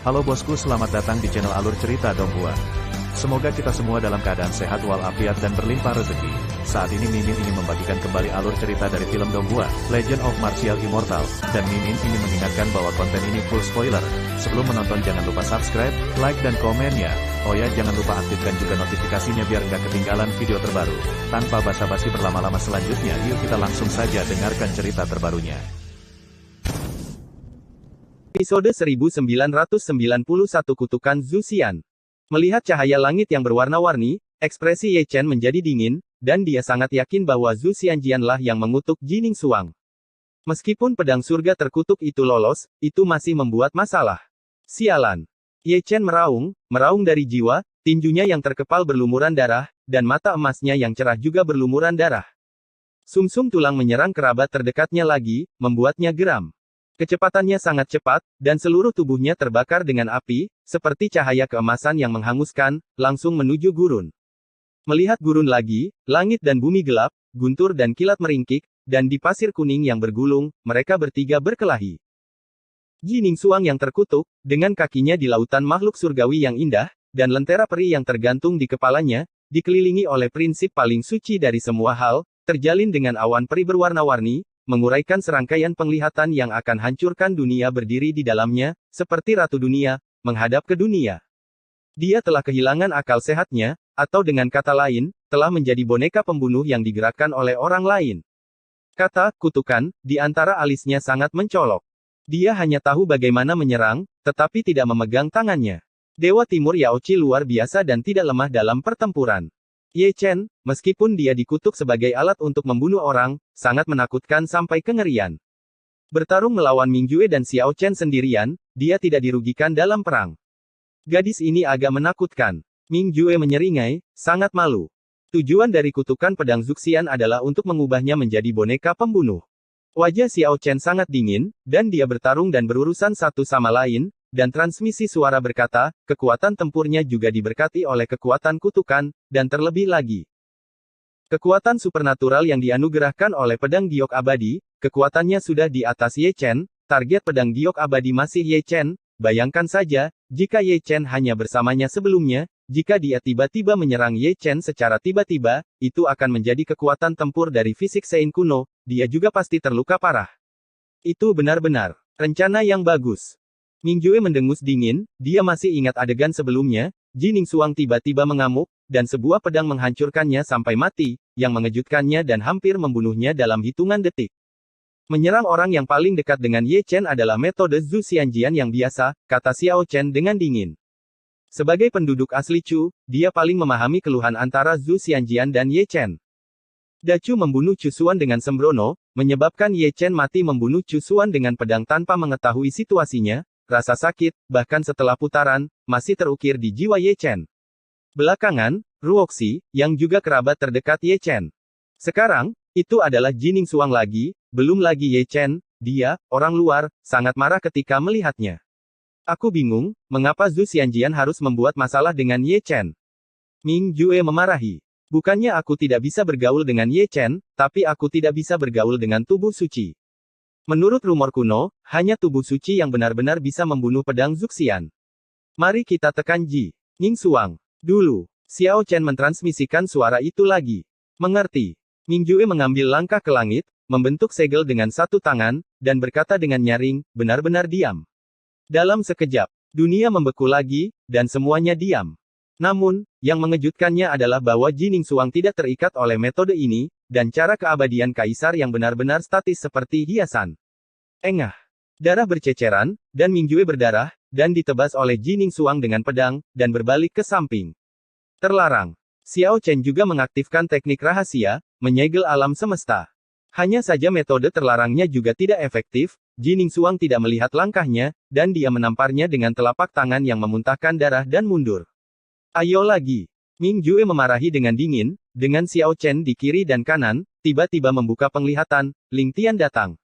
Halo bosku, selamat datang di channel Alur Cerita Donghua. Semoga kita semua dalam keadaan sehat walafiat dan berlimpah rezeki. Saat ini Mimin ingin membagikan kembali alur cerita dari film Donghua, Legend of Martial Immortal, dan Mimin ingin mengingatkan bahwa konten ini full spoiler. Sebelum menonton jangan lupa subscribe, like dan komen ya. Oh ya, jangan lupa aktifkan juga notifikasinya biar nggak ketinggalan video terbaru. Tanpa basa-basi berlama-lama selanjutnya, yuk kita langsung saja dengarkan cerita terbarunya. Episode 1991 Kutukan Zhu Xian. Melihat cahaya langit yang berwarna-warni, ekspresi Ye Chen menjadi dingin, dan dia sangat yakin bahwa Zhu Xianjianlah yang mengutuk Jining Xuang. Meskipun pedang surga terkutuk itu lolos, itu masih membuat masalah. Sialan. Ye Chen meraung dari jiwa, tinjunya yang terkepal berlumuran darah, dan mata emasnya yang cerah juga berlumuran darah. Sumsum tulang menyerang kerabat terdekatnya lagi, membuatnya geram. Kecepatannya sangat cepat, dan seluruh tubuhnya terbakar dengan api, seperti cahaya keemasan yang menghanguskan, langsung menuju gurun. Melihat gurun lagi, langit dan bumi gelap, guntur dan kilat meringkik, dan di pasir kuning yang bergulung, mereka bertiga berkelahi. Jining Xuang yang terkutuk, dengan kakinya di lautan makhluk surgawi yang indah, dan lentera peri yang tergantung di kepalanya, dikelilingi oleh prinsip paling suci dari semua hal, terjalin dengan awan peri berwarna-warni, menguraikan serangkaian penglihatan yang akan hancurkan dunia berdiri di dalamnya, seperti Ratu Dunia, menghadap ke dunia. Dia telah kehilangan akal sehatnya, atau dengan kata lain, telah menjadi boneka pembunuh yang digerakkan oleh orang lain. Kata, kutukan, di antara alisnya sangat mencolok. Dia hanya tahu bagaimana menyerang, tetapi tidak memegang tangannya. Dewa Timur Yaochi luar biasa dan tidak lemah dalam pertempuran. Ye Chen, meskipun dia dikutuk sebagai alat untuk membunuh orang, sangat menakutkan sampai kengerian. Bertarung melawan Ming Jue dan Xiao Chen sendirian, dia tidak dirugikan dalam perang. Gadis ini agak menakutkan. Ming Jue menyeringai, sangat malu. Tujuan dari kutukan pedang Zhu Xian adalah untuk mengubahnya menjadi boneka pembunuh. Wajah Xiao Chen sangat dingin, dan dia bertarung dan berurusan satu sama lain, dan transmisi suara berkata, kekuatan tempurnya juga diberkati oleh kekuatan kutukan, dan terlebih lagi. Kekuatan supernatural yang dianugerahkan oleh pedang giok abadi, kekuatannya sudah di atas Ye Chen, target pedang giok abadi masih Ye Chen, bayangkan saja, jika Ye Chen hanya bersamanya sebelumnya, jika dia tiba-tiba menyerang Ye Chen secara tiba-tiba, itu akan menjadi kekuatan tempur dari fisik Sein kuno, dia juga pasti terluka parah. Itu benar-benar rencana yang bagus. Ming Jue mendengus dingin, dia masih ingat adegan sebelumnya, Jining Xuang tiba-tiba mengamuk, dan sebuah pedang menghancurkannya sampai mati, yang mengejutkannya dan hampir membunuhnya dalam hitungan detik. Menyerang orang yang paling dekat dengan Ye Chen adalah metode Zhu Xianjian yang biasa, kata Xiao Chen dengan dingin. Sebagai penduduk asli Chu, dia paling memahami keluhan antara Zhu Xianjian dan Ye Chen. Dacu membunuh Chu Xuan dengan sembrono, menyebabkan Ye Chen mati membunuh Chu Xuan dengan pedang tanpa mengetahui situasinya. Rasa sakit, bahkan setelah putaran, masih terukir di jiwa Ye Chen. Belakangan, Ruoxi, yang juga kerabat terdekat Ye Chen. Sekarang, itu adalah Jining Xuang lagi, belum lagi Ye Chen, dia, orang luar, sangat marah ketika melihatnya. Aku bingung, mengapa Zhu Xianjian harus membuat masalah dengan Ye Chen. Ming Jue memarahi. Bukannya aku tidak bisa bergaul dengan Ye Chen, tapi aku tidak bisa bergaul dengan tubuh suci. Menurut rumor kuno, hanya tubuh suci yang benar-benar bisa membunuh pedang Zhu Xian. Mari kita tekan Jining Xuang. Dulu, Xiao Chen mentransmisikan suara itu lagi. Mengerti. Ming Jue mengambil langkah ke langit, membentuk segel dengan satu tangan, dan berkata dengan nyaring, benar-benar diam. Dalam sekejap, dunia membeku lagi, dan semuanya diam. Namun, yang mengejutkannya adalah bahwa Jining Xuang tidak terikat oleh metode ini, dan cara keabadian kaisar yang benar-benar statis seperti hiasan. Engah. Darah berceceran, dan Ming Jue berdarah, dan ditebas oleh Jining Xuang dengan pedang, dan berbalik ke samping. Terlarang. Xiao Chen juga mengaktifkan teknik rahasia, menyegel alam semesta. Hanya saja metode terlarangnya juga tidak efektif, Jining Xuang tidak melihat langkahnya, dan dia menamparnya dengan telapak tangan yang memuntahkan darah dan mundur. Ayo lagi. Ming Jue memarahi dengan dingin, dengan Xiao Chen di kiri dan kanan, tiba-tiba membuka penglihatan, Ling Tian datang.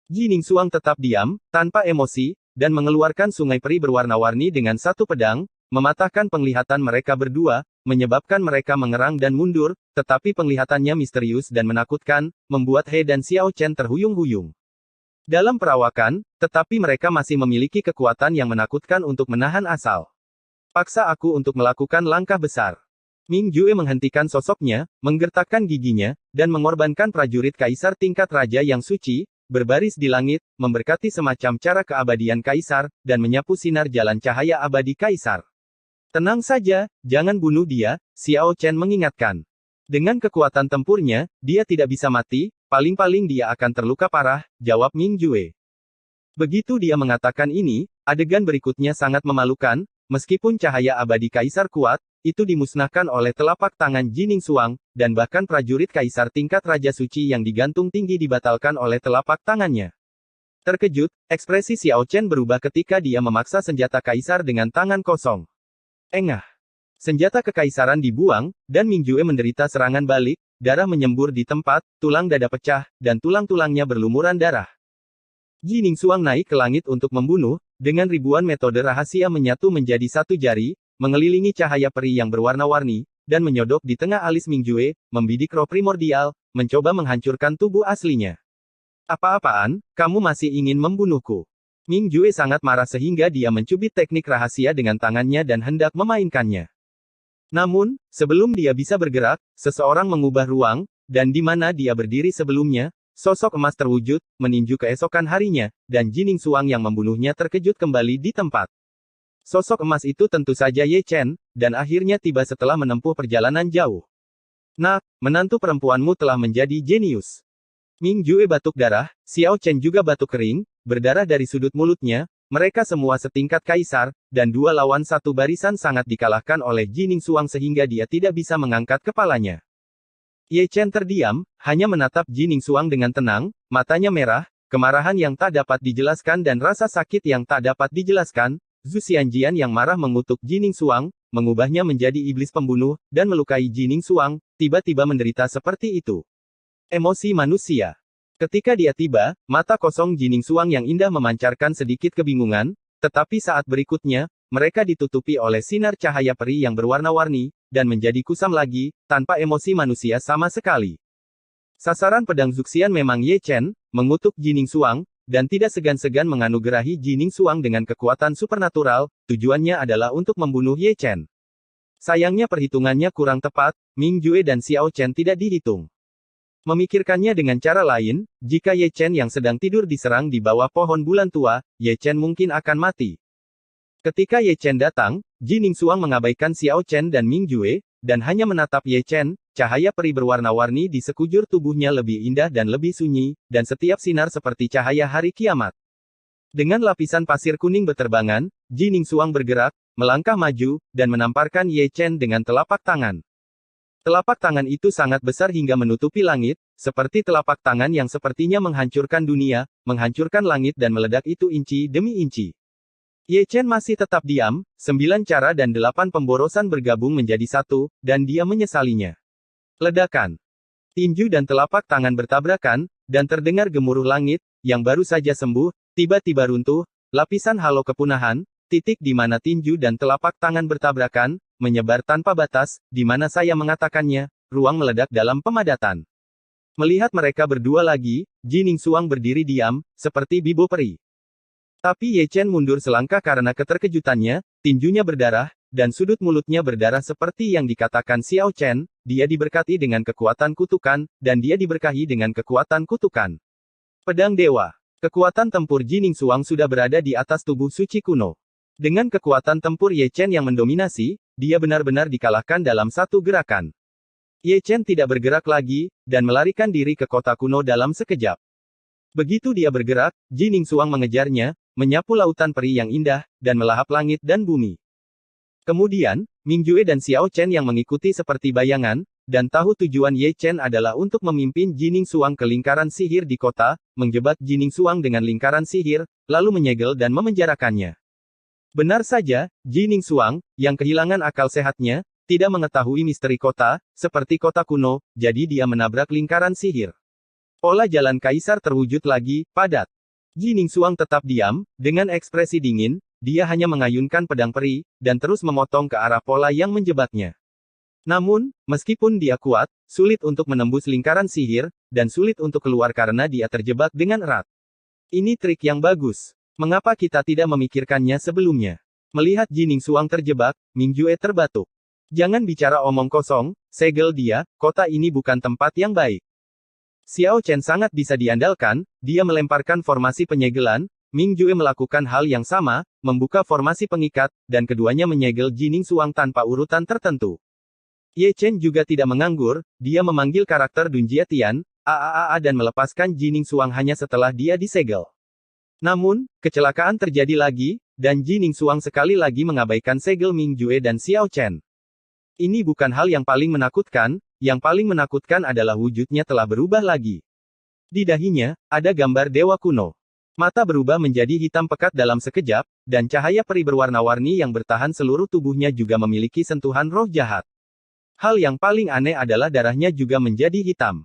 Jining Xuang tetap diam, tanpa emosi, dan mengeluarkan sungai peri berwarna-warni dengan satu pedang, mematahkan penglihatan mereka berdua, menyebabkan mereka mengerang dan mundur, tetapi penglihatannya misterius dan menakutkan, membuat He dan Xiao Chen terhuyung-huyung. Dalam perawakan, tetapi mereka masih memiliki kekuatan yang menakutkan untuk menahan asal. Paksa aku untuk melakukan langkah besar. Ming Jue menghentikan sosoknya, menggertakkan giginya, dan mengorbankan prajurit kaisar tingkat raja yang suci, berbaris di langit, memberkati semacam cara keabadian kaisar, dan menyapu sinar jalan cahaya abadi kaisar. Tenang saja, jangan bunuh dia, Xiao Chen mengingatkan. Dengan kekuatan tempurnya, dia tidak bisa mati, paling-paling dia akan terluka parah, jawab Ming Jue. Begitu dia mengatakan ini, adegan berikutnya sangat memalukan, meskipun cahaya abadi kaisar kuat, itu dimusnahkan oleh telapak tangan Jining Xuang, dan bahkan prajurit kaisar tingkat raja suci yang digantung tinggi dibatalkan oleh telapak tangannya. Terkejut, ekspresi Xiao Chen berubah ketika dia memaksa senjata kaisar dengan tangan kosong. Engah. Senjata kekaisaran dibuang, dan Ming Jue menderita serangan balik, darah menyembur di tempat, tulang dada pecah, dan tulang-tulangnya berlumuran darah. Jining Xuang naik ke langit untuk membunuh, dengan ribuan metode rahasia menyatu menjadi satu jari, mengelilingi cahaya peri yang berwarna-warni, dan menyodok di tengah alis Ming Jue, membidik roh primordial, mencoba menghancurkan tubuh aslinya. Apa-apaan, kamu masih ingin membunuhku? Ming Jue sangat marah sehingga dia mencubit teknik rahasia dengan tangannya dan hendak memainkannya. Namun, sebelum dia bisa bergerak, seseorang mengubah ruang, dan di mana dia berdiri sebelumnya, sosok emas terwujud, meninju keesokan harinya, dan Jining Xuang yang membunuhnya terkejut kembali di tempat. Sosok emas itu tentu saja Ye Chen, dan akhirnya tiba setelah menempuh perjalanan jauh. Nak, menantu perempuanmu telah menjadi jenius. Ming Jue batuk darah, Xiao Chen juga batuk kering, berdarah dari sudut mulutnya, mereka semua setingkat kaisar, dan 2 lawan 1 barisan sangat dikalahkan oleh Jining Xuang sehingga dia tidak bisa mengangkat kepalanya. Ye Chen terdiam, hanya menatap Jining Xuang dengan tenang, matanya merah, kemarahan yang tak dapat dijelaskan dan rasa sakit yang tak dapat dijelaskan. Zhu Xianjian yang marah mengutuk Jining Xuang, mengubahnya menjadi iblis pembunuh, dan melukai Jining Xuang, tiba-tiba menderita seperti itu. Emosi manusia. Ketika dia tiba, mata kosong Jining Xuang yang indah memancarkan sedikit kebingungan, tetapi saat berikutnya, mereka ditutupi oleh sinar cahaya peri yang berwarna-warni, dan menjadi kusam lagi, tanpa emosi manusia sama sekali. Sasaran pedang Zuxian memang Ye Chen, mengutuk Jining Xuang, dan tidak segan-segan menganugerahi Jining Xuang dengan kekuatan supernatural, tujuannya adalah untuk membunuh Ye Chen. Sayangnya perhitungannya kurang tepat, Ming Jue dan Xiao Chen tidak dihitung. Memikirkannya dengan cara lain, jika Ye Chen yang sedang tidur diserang di bawah pohon bulan tua, Ye Chen mungkin akan mati. Ketika Ye Chen datang, Jining Xuang mengabaikan Xiao Chen dan Ming Jue, dan hanya menatap Ye Chen. Cahaya peri berwarna-warni di sekujur tubuhnya lebih indah dan lebih sunyi, dan setiap sinar seperti cahaya hari kiamat. Dengan lapisan pasir kuning beterbangan, Jining Xuang bergerak, melangkah maju, dan menamparkan Ye Chen dengan telapak tangan. Telapak tangan itu sangat besar hingga menutupi langit, seperti telapak tangan yang sepertinya menghancurkan dunia, menghancurkan langit dan meledak itu inci demi inci. Ye Chen masih tetap diam, 9 cara dan 8 pemborosan bergabung menjadi satu, dan dia menyesalinya. Ledakan. Tinju dan telapak tangan bertabrakan, dan terdengar gemuruh langit, yang baru saja sembuh, tiba-tiba runtuh, lapisan halo kepunahan, titik di mana tinju dan telapak tangan bertabrakan, menyebar tanpa batas, di mana saya mengatakannya, ruang meledak dalam pemadatan. Melihat mereka berdua lagi, Jining Xuang berdiri diam, seperti bibo peri. Tapi Ye Chen mundur selangkah karena keterkejutannya, tinjunya berdarah, dan sudut mulutnya berdarah seperti yang dikatakan Xiao Chen, dia diberkati dengan kekuatan kutukan, dan dia diberkahi dengan kekuatan kutukan. Pedang Dewa. Kekuatan tempur Jining Xuang sudah berada di atas tubuh suci kuno. Dengan kekuatan tempur Ye Chen yang mendominasi, dia benar-benar dikalahkan dalam satu gerakan. Ye Chen tidak bergerak lagi, dan melarikan diri ke kota kuno dalam sekejap. Begitu dia bergerak, Jining Xuang mengejarnya, menyapu lautan peri yang indah, dan melahap langit dan bumi. Kemudian, Ming Jue dan Xiao Chen yang mengikuti seperti bayangan, dan tahu tujuan Ye Chen adalah untuk memimpin Jining Xuang ke lingkaran sihir di kota, menjebak Jining Xuang dengan lingkaran sihir, lalu menyegel dan memenjarakannya. Benar saja, Jining Xuang, yang kehilangan akal sehatnya, tidak mengetahui misteri kota, seperti kota kuno, jadi dia menabrak lingkaran sihir. Pola jalan kaisar terwujud lagi, padat. Jining Xuang tetap diam, dengan ekspresi dingin, dia hanya mengayunkan pedang peri, dan terus memotong ke arah pola yang menjebaknya. Namun, meskipun dia kuat, sulit untuk menembus lingkaran sihir, dan sulit untuk keluar karena dia terjebak dengan erat. Ini trik yang bagus. Mengapa kita tidak memikirkannya sebelumnya? Melihat Jining Xuang terjebak, Mingjue terbatuk. Jangan bicara omong kosong, segel dia, kota ini bukan tempat yang baik. Xiao Chen sangat bisa diandalkan, dia melemparkan formasi penyegelan, Mingjue melakukan hal yang sama, membuka formasi pengikat, dan keduanya menyegel Jining Xuang tanpa urutan tertentu. Ye Chen juga tidak menganggur, dia memanggil karakter Dun Jietian, dan melepaskan Jining Xuang hanya setelah dia disegel. Namun, kecelakaan terjadi lagi, dan Jining Xuang sekali lagi mengabaikan segel Mingjue dan Xiao Chen. Ini bukan hal yang paling menakutkan, yang paling menakutkan adalah wujudnya telah berubah lagi. Di dahinya, ada gambar dewa kuno. Mata berubah menjadi hitam pekat dalam sekejap, dan cahaya peri berwarna-warni yang bertahan seluruh tubuhnya juga memiliki sentuhan roh jahat. Hal yang paling aneh adalah darahnya juga menjadi hitam.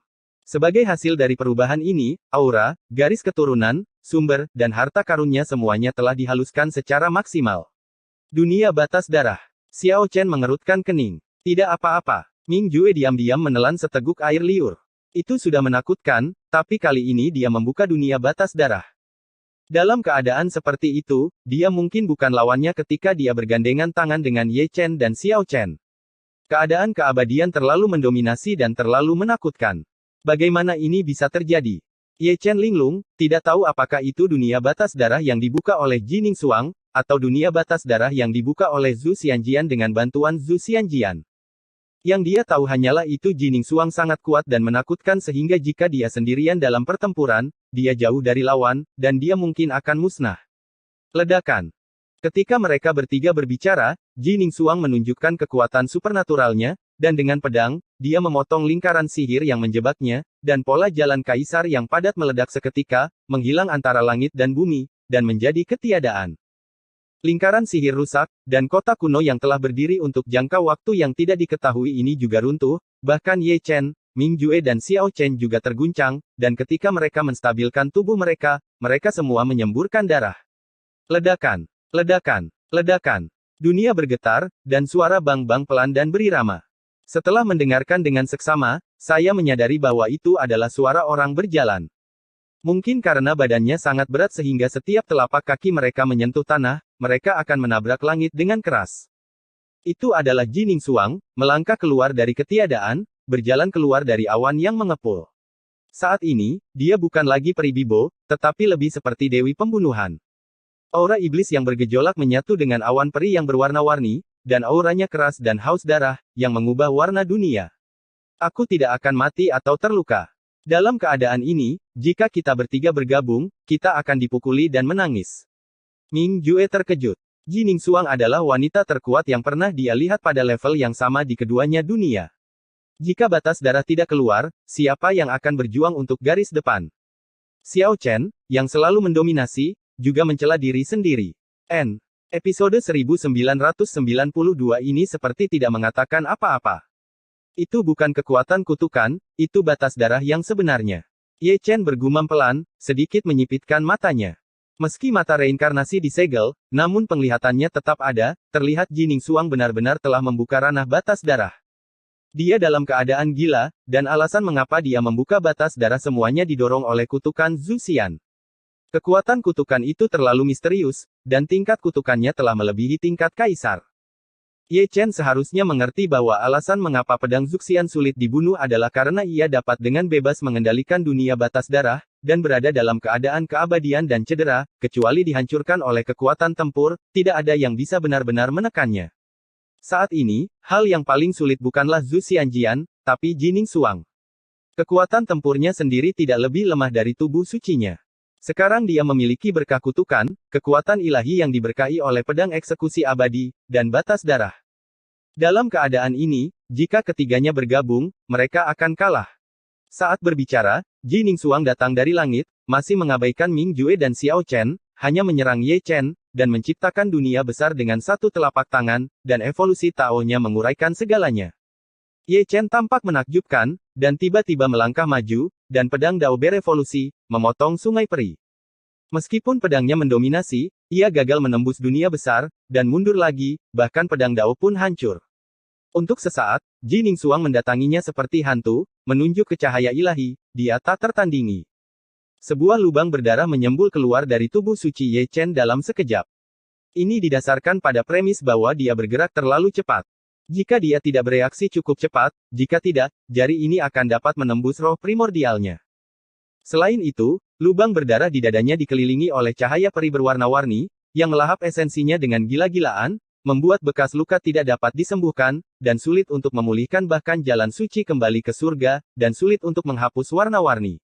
Sebagai hasil dari perubahan ini, aura, garis keturunan, sumber, dan harta karunnya semuanya telah dihaluskan secara maksimal. Dunia batas darah. Xiao Chen mengerutkan kening. Tidak apa-apa. Mingjue diam-diam menelan seteguk air liur. Itu sudah menakutkan, tapi kali ini dia membuka dunia batas darah. Dalam keadaan seperti itu, dia mungkin bukan lawannya ketika dia bergandengan tangan dengan Ye Chen dan Xiao Chen. Keadaan keabadian terlalu mendominasi dan terlalu menakutkan. Bagaimana ini bisa terjadi? Ye Chen linglung, tidak tahu apakah itu dunia batas darah yang dibuka oleh Jining Xuang, atau dunia batas darah yang dibuka oleh Zhu Xianjian dengan bantuan Zhu Xianjian. Yang dia tahu hanyalah itu Jining Xuang sangat kuat dan menakutkan sehingga jika dia sendirian dalam pertempuran, dia jauh dari lawan, dan dia mungkin akan musnah. Ledakan. Ketika mereka bertiga berbicara, Jining Xuang menunjukkan kekuatan supernaturalnya, dan dengan pedang, dia memotong lingkaran sihir yang menjebaknya, dan pola jalan kaisar yang padat meledak seketika, menghilang antara langit dan bumi, dan menjadi ketiadaan. Lingkaran sihir rusak, dan kota kuno yang telah berdiri untuk jangka waktu yang tidak diketahui ini juga runtuh, bahkan Ye Chen, Mingjue dan Xiao Chen juga terguncang, dan ketika mereka menstabilkan tubuh mereka, mereka semua menyemburkan darah. Ledakan, ledakan, ledakan. Dunia bergetar, dan suara bang-bang pelan dan berirama. Setelah mendengarkan dengan seksama, saya menyadari bahwa itu adalah suara orang berjalan. Mungkin karena badannya sangat berat sehingga setiap telapak kaki mereka menyentuh tanah, mereka akan menabrak langit dengan keras. Itu adalah Jining Xuang, melangkah keluar dari ketiadaan, berjalan keluar dari awan yang mengepul. Saat ini, dia bukan lagi peri Bibo, tetapi lebih seperti dewi pembunuhan. Aura iblis yang bergejolak menyatu dengan awan peri yang berwarna-warni, dan auranya keras dan haus darah, yang mengubah warna dunia. Aku tidak akan mati atau terluka. Dalam keadaan ini, jika kita bertiga bergabung, kita akan dipukuli dan menangis. Mingjue terkejut. Jining Xuang adalah wanita terkuat yang pernah dia lihat pada level yang sama di keduanya dunia. Jika batas darah tidak keluar, siapa yang akan berjuang untuk garis depan? Xiao Chen, yang selalu mendominasi, juga mencela diri sendiri. Episode 1992 ini seperti tidak mengatakan apa-apa. Itu bukan kekuatan kutukan, itu batas darah yang sebenarnya. Ye Chen bergumam pelan, sedikit menyipitkan matanya. Meski mata reinkarnasi disegel, namun penglihatannya tetap ada, terlihat Jining Xuang benar-benar telah membuka ranah batas darah. Dia dalam keadaan gila, dan alasan mengapa dia membuka batas darah semuanya didorong oleh kutukan Zhu Xian. Kekuatan kutukan itu terlalu misterius, dan tingkat kutukannya telah melebihi tingkat kaisar. Ye Chen seharusnya mengerti bahwa alasan mengapa pedang Zuxian sulit dibunuh adalah karena ia dapat dengan bebas mengendalikan dunia batas darah, dan berada dalam keadaan keabadian dan cedera, kecuali dihancurkan oleh kekuatan tempur, tidak ada yang bisa benar-benar menekannya. Saat ini, hal yang paling sulit bukanlah Zhu Xianjian, tapi Jining Xuang. Kekuatan tempurnya sendiri tidak lebih lemah dari tubuh sucinya. Sekarang dia memiliki berkah kutukan, kekuatan ilahi yang diberkahi oleh pedang eksekusi abadi, dan batas darah. Dalam keadaan ini, jika ketiganya bergabung, mereka akan kalah. Saat berbicara, Jining Xuang datang dari langit, masih mengabaikan Mingjue dan Xiao Chen, hanya menyerang Ye Chen, dan menciptakan dunia besar dengan satu telapak tangan, dan evolusi Tao-nya menguraikan segalanya. Ye Chen tampak menakjubkan, dan tiba-tiba melangkah maju, dan pedang Dao berevolusi, memotong sungai peri. Meskipun pedangnya mendominasi, ia gagal menembus dunia besar, dan mundur lagi, bahkan pedang Dao pun hancur. Untuk sesaat, Jining Xuang mendatanginya seperti hantu, menunjuk ke cahaya ilahi, dia tak tertandingi. Sebuah lubang berdarah menyembul keluar dari tubuh suci Ye Chen dalam sekejap. Ini didasarkan pada premis bahwa dia bergerak terlalu cepat. Jika dia tidak bereaksi cukup cepat, jika tidak, jari ini akan dapat menembus roh primordialnya. Selain itu, lubang berdarah di dadanya dikelilingi oleh cahaya peri berwarna-warni, yang melahap esensinya dengan gila-gilaan, membuat bekas luka tidak dapat disembuhkan, dan sulit untuk memulihkan bahkan jalan suci kembali ke surga, dan sulit untuk menghapus warna-warni.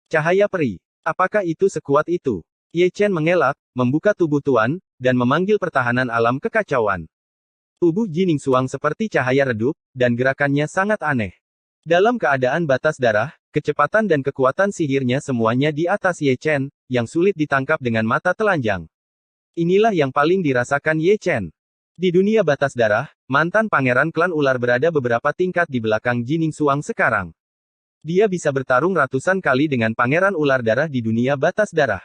Cahaya peri. Apakah itu sekuat itu? Ye Chen mengelak, membuka tubuh Tuan, dan memanggil pertahanan alam kekacauan. Tubuh Jining Suang seperti cahaya redup, dan gerakannya sangat aneh. Dalam keadaan batas darah, kecepatan dan kekuatan sihirnya semuanya di atas Ye Chen, yang sulit ditangkap dengan mata telanjang. Inilah yang paling dirasakan Ye Chen. Di dunia batas darah, mantan pangeran klan ular berada beberapa tingkat di belakang Jining Suang sekarang. Dia bisa bertarung ratusan kali dengan pangeran ular darah di dunia batas darah.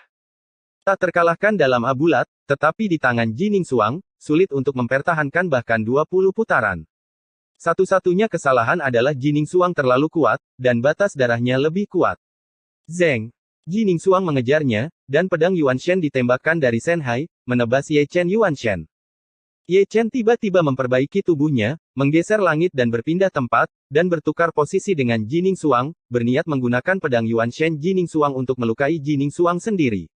Tak terkalahkan dalam abulat, tetapi di tangan Jining Suang, sulit untuk mempertahankan bahkan 20 putaran. Satu-satunya kesalahan adalah Jining Suang terlalu kuat, dan batas darahnya lebih kuat. Zeng. Jining Suang mengejarnya, dan pedang Yuanshen ditembakkan dari Shanghai, menebas Ye Chen Yuanshen. Ye Chen tiba-tiba memperbaiki tubuhnya, menggeser langit dan berpindah tempat, dan bertukar posisi dengan Jining Suang, berniat menggunakan pedang Yuanshen Jining Suang untuk melukai Jining Suang sendiri.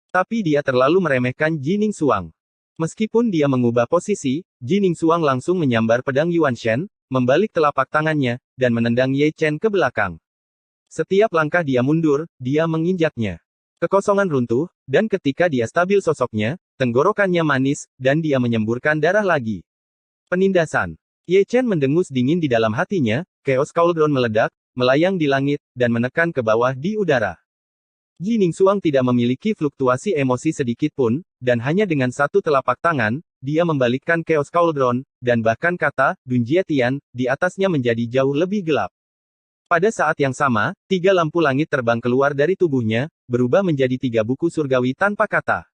Tapi dia terlalu meremehkan Jining Suang. Meskipun dia mengubah posisi, Jining Suang langsung menyambar pedang Yuanshen, membalik telapak tangannya, dan menendang Ye Chen ke belakang. Setiap langkah dia mundur, dia menginjaknya. Kekosongan runtuh, dan ketika dia stabil sosoknya, tenggorokannya manis, dan dia menyemburkan darah lagi. Penindasan. Ye Chen mendengus dingin di dalam hatinya, Chaos Cauldron meledak, melayang di langit, dan menekan ke bawah di udara. Jining Suang tidak memiliki fluktuasi emosi sedikit pun, dan hanya dengan satu telapak tangan, dia membalikkan Chaos Cauldron, dan bahkan kata, Dunjie Tian, di atasnya menjadi jauh lebih gelap. Pada saat yang sama, 3 lampu langit terbang keluar dari tubuhnya, berubah menjadi 3 buku surgawi tanpa kata.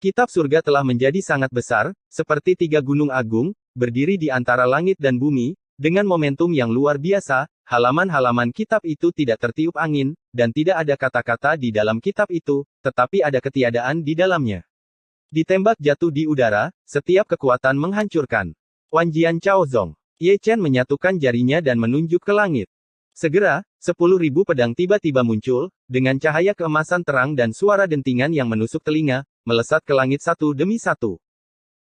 Kitab surga telah menjadi sangat besar, seperti 3 gunung agung, berdiri di antara langit dan bumi, dengan momentum yang luar biasa, halaman-halaman kitab itu tidak tertiup angin, dan tidak ada kata-kata di dalam kitab itu, tetapi ada ketiadaan di dalamnya. Ditembak jatuh di udara, setiap kekuatan menghancurkan. Wanjian Chaozong. Ye Chen menyatukan jarinya dan menunjuk ke langit. Segera, 10.000 pedang tiba-tiba muncul, dengan cahaya keemasan terang dan suara dentingan yang menusuk telinga, melesat ke langit satu demi satu.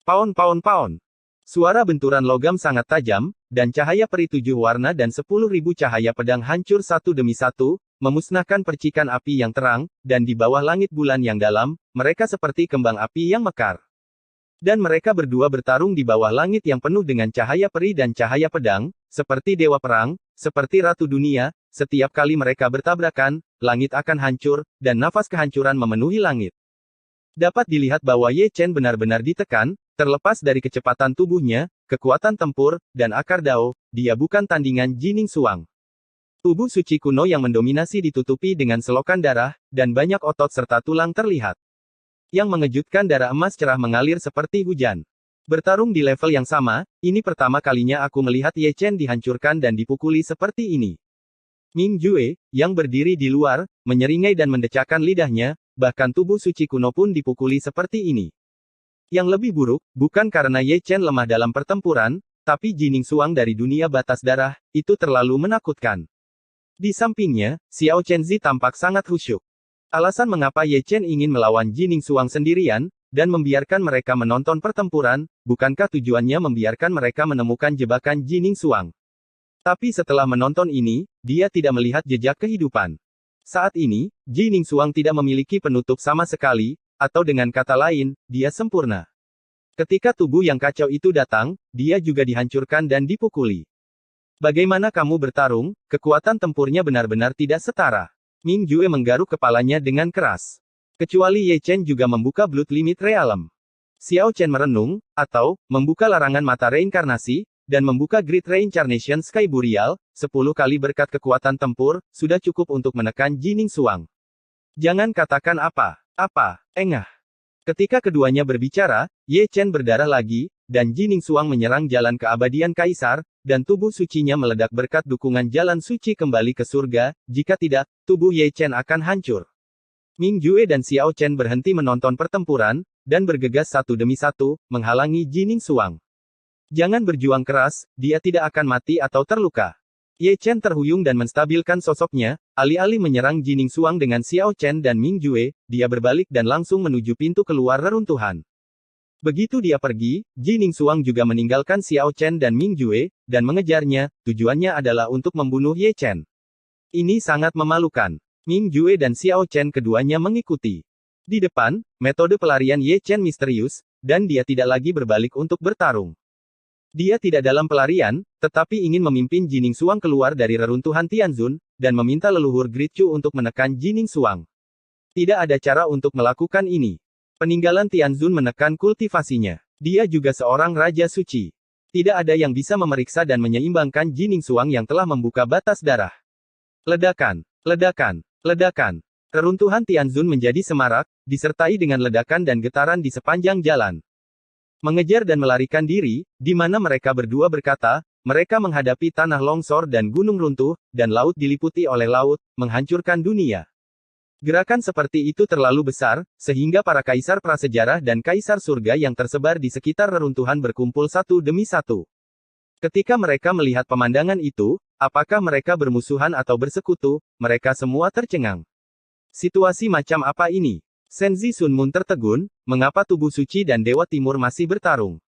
Paon paon paon. Suara benturan logam sangat tajam, dan cahaya peri 7 warna dan 10.000 cahaya pedang hancur satu demi satu, memusnahkan percikan api yang terang, dan di bawah langit bulan yang dalam, mereka seperti kembang api yang mekar. Dan mereka berdua bertarung di bawah langit yang penuh dengan cahaya peri dan cahaya pedang, seperti dewa perang, seperti ratu dunia, setiap kali mereka bertabrakan, langit akan hancur, dan nafas kehancuran memenuhi langit. Dapat dilihat bahwa Ye Chen benar-benar ditekan, terlepas dari kecepatan tubuhnya, kekuatan tempur, dan akar dao, dia bukan tandingan Jining Suang. Tubuh suci kuno yang mendominasi ditutupi dengan selokan darah, dan banyak otot serta tulang terlihat. Yang mengejutkan, darah emas cerah mengalir seperti hujan. Bertarung di level yang sama, ini pertama kalinya aku melihat Ye Chen dihancurkan dan dipukuli seperti ini. Ming Jue, yang berdiri di luar, menyeringai dan mendecakkan lidahnya, bahkan tubuh suci kuno pun dipukuli seperti ini. Yang lebih buruk, bukan karena Ye Chen lemah dalam pertempuran, tapi Jining Suang dari dunia batas darah, itu terlalu menakutkan. Di sampingnya, Xiao Chenzi tampak sangat khusyuk. Alasan mengapa Ye Chen ingin melawan Jining Suang sendirian, dan membiarkan mereka menonton pertempuran, bukankah tujuannya membiarkan mereka menemukan jebakan Jining Suang? Tapi setelah menonton ini, dia tidak melihat jejak kehidupan. Saat ini, Jining Suang tidak memiliki penutup sama sekali, atau dengan kata lain, dia sempurna. Ketika tubuh yang kacau itu datang, dia juga dihancurkan dan dipukuli. Bagaimana kamu bertarung, kekuatan tempurnya benar-benar tidak setara. Ming Jue menggaruk kepalanya dengan keras. Kecuali Ye Chen juga membuka Blood Limit Realm. Xiao Chen merenung, atau, membuka larangan mata reinkarnasi, dan membuka Great Reincarnation Sky Boreal, 10 kali berkat kekuatan tempur, sudah cukup untuk menekan Jining Suang. Jangan katakan apa, engah. Ketika keduanya berbicara, Ye Chen berdarah lagi, dan Jining Xuang menyerang jalan keabadian Kaisar, dan tubuh sucinya meledak berkat dukungan jalan suci kembali ke surga, jika tidak, tubuh Ye Chen akan hancur. Ming Jue dan Xiao Chen berhenti menonton pertempuran, dan bergegas satu demi satu, menghalangi Jining Xuang. Jangan berjuang keras, dia tidak akan mati atau terluka. Ye Chen terhuyung dan menstabilkan sosoknya, alih-alih menyerang Jining Xuang dengan Xiao Chen dan Ming Jue, dia berbalik dan langsung menuju pintu keluar reruntuhan. Begitu dia pergi, Jining Xuang juga meninggalkan Xiao Chen dan Ming Jue, dan mengejarnya, tujuannya adalah untuk membunuh Ye Chen. Ini sangat memalukan. Ming Jue dan Xiao Chen keduanya mengikuti. Di depan, metode pelarian Ye Chen misterius, dan dia tidak lagi berbalik untuk bertarung. Dia tidak dalam pelarian, tetapi ingin memimpin Jining Xuang keluar dari reruntuhan Tianzun, dan meminta leluhur Great Chu untuk menekan Jining Xuang. Tidak ada cara untuk melakukan ini. Peninggalan Tianzun menekan kultivasinya. Dia juga seorang Raja Suci. Tidak ada yang bisa memeriksa dan menyeimbangkan Jining Xuang yang telah membuka batas darah. Ledakan, ledakan, ledakan. Reruntuhan Tianzun menjadi semarak, disertai dengan ledakan dan getaran di sepanjang jalan. Mengejar dan melarikan diri, di mana mereka berdua berkata, mereka menghadapi tanah longsor dan gunung runtuh, dan laut diliputi oleh laut, menghancurkan dunia. Gerakan seperti itu terlalu besar, sehingga para kaisar prasejarah dan kaisar surga yang tersebar di sekitar reruntuhan berkumpul satu demi satu. Ketika mereka melihat pemandangan itu, apakah mereka bermusuhan atau bersekutu, mereka semua tercengang. Situasi macam apa ini? Senzi Sun Moon tertegun, mengapa tubuh suci dan Dewa Timur masih bertarung?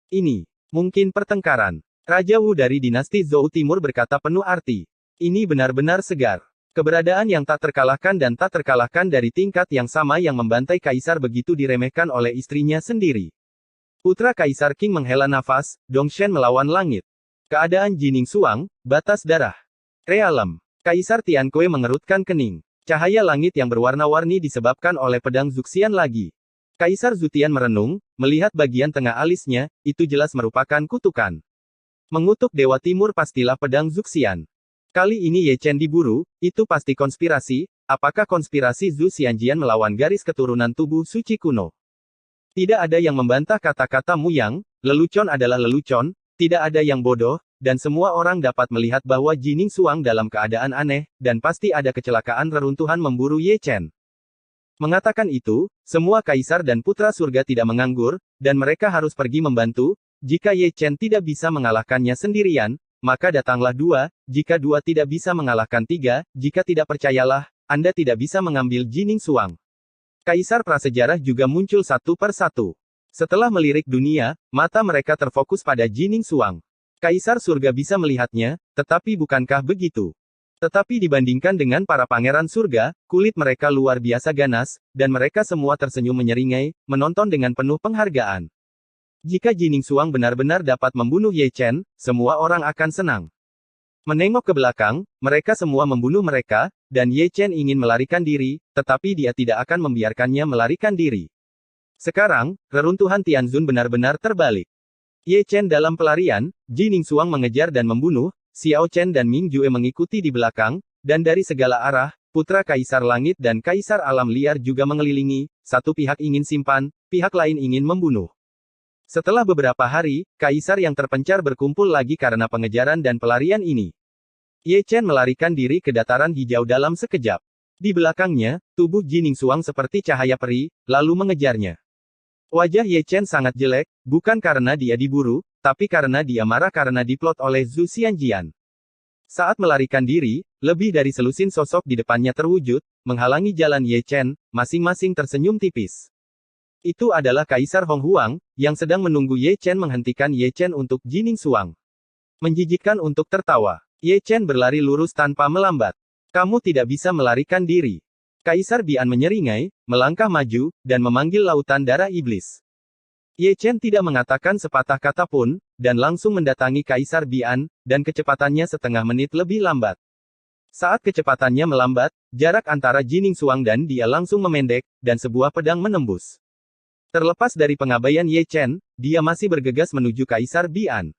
Ini, mungkin pertengkaran. Raja Wu dari dinasti Zhou Timur berkata penuh arti. Ini benar-benar segar. Keberadaan yang tak terkalahkan dan tak terkalahkan dari tingkat yang sama yang membantai kaisar begitu diremehkan oleh istrinya sendiri. Putra Kaisar Qing menghela nafas, Dongshen melawan langit. Keadaan Jining Xuang, batas darah. Realem. Kaisar Tianque mengerutkan kening. Cahaya langit yang berwarna-warni disebabkan oleh pedang Zuxian lagi. Kaisar Zutian merenung, melihat bagian tengah alisnya, itu jelas merupakan kutukan. Mengutuk Dewa Timur pastilah pedang Zuxian. Kali ini Ye Chen diburu, itu pasti konspirasi, apakah konspirasi Zhu Xianjian melawan garis keturunan tubuh suci kuno? Tidak ada yang membantah kata-kata Mu Yang, lelucon adalah lelucon, tidak ada yang bodoh, dan semua orang dapat melihat bahwa Jining Xuang dalam keadaan aneh, dan pasti ada kecelakaan reruntuhan memburu Ye Chen. Mengatakan itu, semua kaisar dan putra surga tidak menganggur, dan mereka harus pergi membantu. Jika Ye Chen tidak bisa mengalahkannya sendirian, maka datanglah dua, jika dua tidak bisa mengalahkan tiga, jika tidak percayalah, Anda tidak bisa mengambil Jining Xuang. Kaisar prasejarah juga muncul satu per satu. Setelah melirik dunia, mata mereka terfokus pada Jining Xuang. Kaisar surga bisa melihatnya, tetapi bukankah begitu? Tetapi dibandingkan dengan para pangeran surga, kulit mereka luar biasa ganas, dan mereka semua tersenyum menyeringai, menonton dengan penuh penghargaan. Jika Jining Xuang benar-benar dapat membunuh Ye Chen, semua orang akan senang. Menengok ke belakang, mereka semua membunuh mereka, dan Ye Chen ingin melarikan diri, tetapi dia tidak akan membiarkannya melarikan diri. Sekarang, reruntuhan Tianzun benar-benar terbalik. Ye Chen dalam pelarian, Jining Xuang mengejar dan membunuh, Xiao Chen dan Ming Jue mengikuti di belakang, dan dari segala arah, putra Kaisar Langit dan Kaisar Alam Liar juga mengelilingi, satu pihak ingin simpan, pihak lain ingin membunuh. Setelah beberapa hari, Kaisar yang terpencar berkumpul lagi karena pengejaran dan pelarian ini. Ye Chen melarikan diri ke dataran hijau dalam sekejap. Di belakangnya, tubuh Jining Xuang seperti cahaya peri, lalu mengejarnya. Wajah Ye Chen sangat jelek, bukan karena dia diburu, tapi karena dia marah karena diplot oleh Zhu Xianjian. Saat melarikan diri, lebih dari selusin sosok di depannya terwujud, menghalangi jalan Ye Chen, masing-masing tersenyum tipis. Itu adalah Kaisar Hong Huang, yang sedang menunggu Ye Chen menghentikan Ye Chen untuk Jining Xuang. Menjijikkan untuk tertawa. Ye Chen berlari lurus tanpa melambat. Kamu tidak bisa melarikan diri. Kaisar Bian menyeringai, melangkah maju, dan memanggil lautan darah iblis. Ye Chen tidak mengatakan sepatah kata pun, dan langsung mendatangi Kaisar Bian, dan kecepatannya setengah menit lebih lambat. Saat kecepatannya melambat, jarak antara Jining Xuang dan dia langsung memendek, dan sebuah pedang menembus. Terlepas dari pengabaian Ye Chen, dia masih bergegas menuju Kaisar Bian.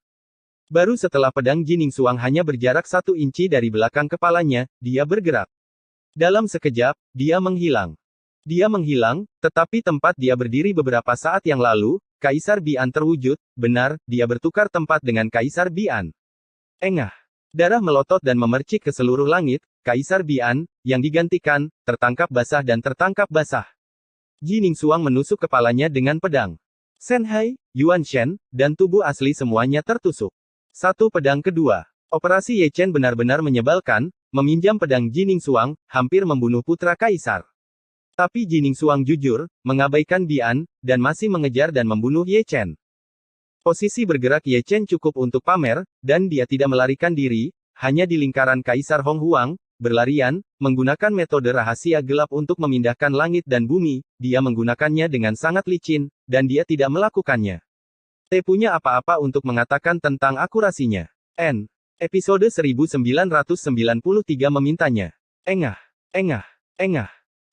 Baru setelah pedang Jining Xuang hanya berjarak 1 inci dari belakang kepalanya, dia bergerak. Dalam sekejap, dia menghilang. Dia menghilang, tetapi tempat dia berdiri beberapa saat yang lalu, Kaisar Bian terwujud, benar, dia bertukar tempat dengan Kaisar Bian. Engah. Darah melotot dan memercik ke seluruh langit, Kaisar Bian, yang digantikan, tertangkap basah dan tertangkap basah. Ji Ningsuang menusuk kepalanya dengan pedang. Shenhai, Yuan Shen, dan tubuh asli semuanya tertusuk. Satu pedang kedua. Operasi Ye Chen benar-benar menyebalkan, meminjam pedang Ji Ningsuang, hampir membunuh putra Kaisar. Tapi Ji Ningsuang jujur, mengabaikan Bian, dan masih mengejar dan membunuh Ye Chen. Posisi bergerak Ye Chen cukup untuk pamer, dan dia tidak melarikan diri, hanya di lingkaran Kaisar Hong Huang, berlarian, menggunakan metode rahasia gelap untuk memindahkan langit dan bumi, dia menggunakannya dengan sangat licin, dan dia tidak melakukannya. T punya apa-apa untuk mengatakan tentang akurasinya. N. Episode 1993 memintanya. Engah.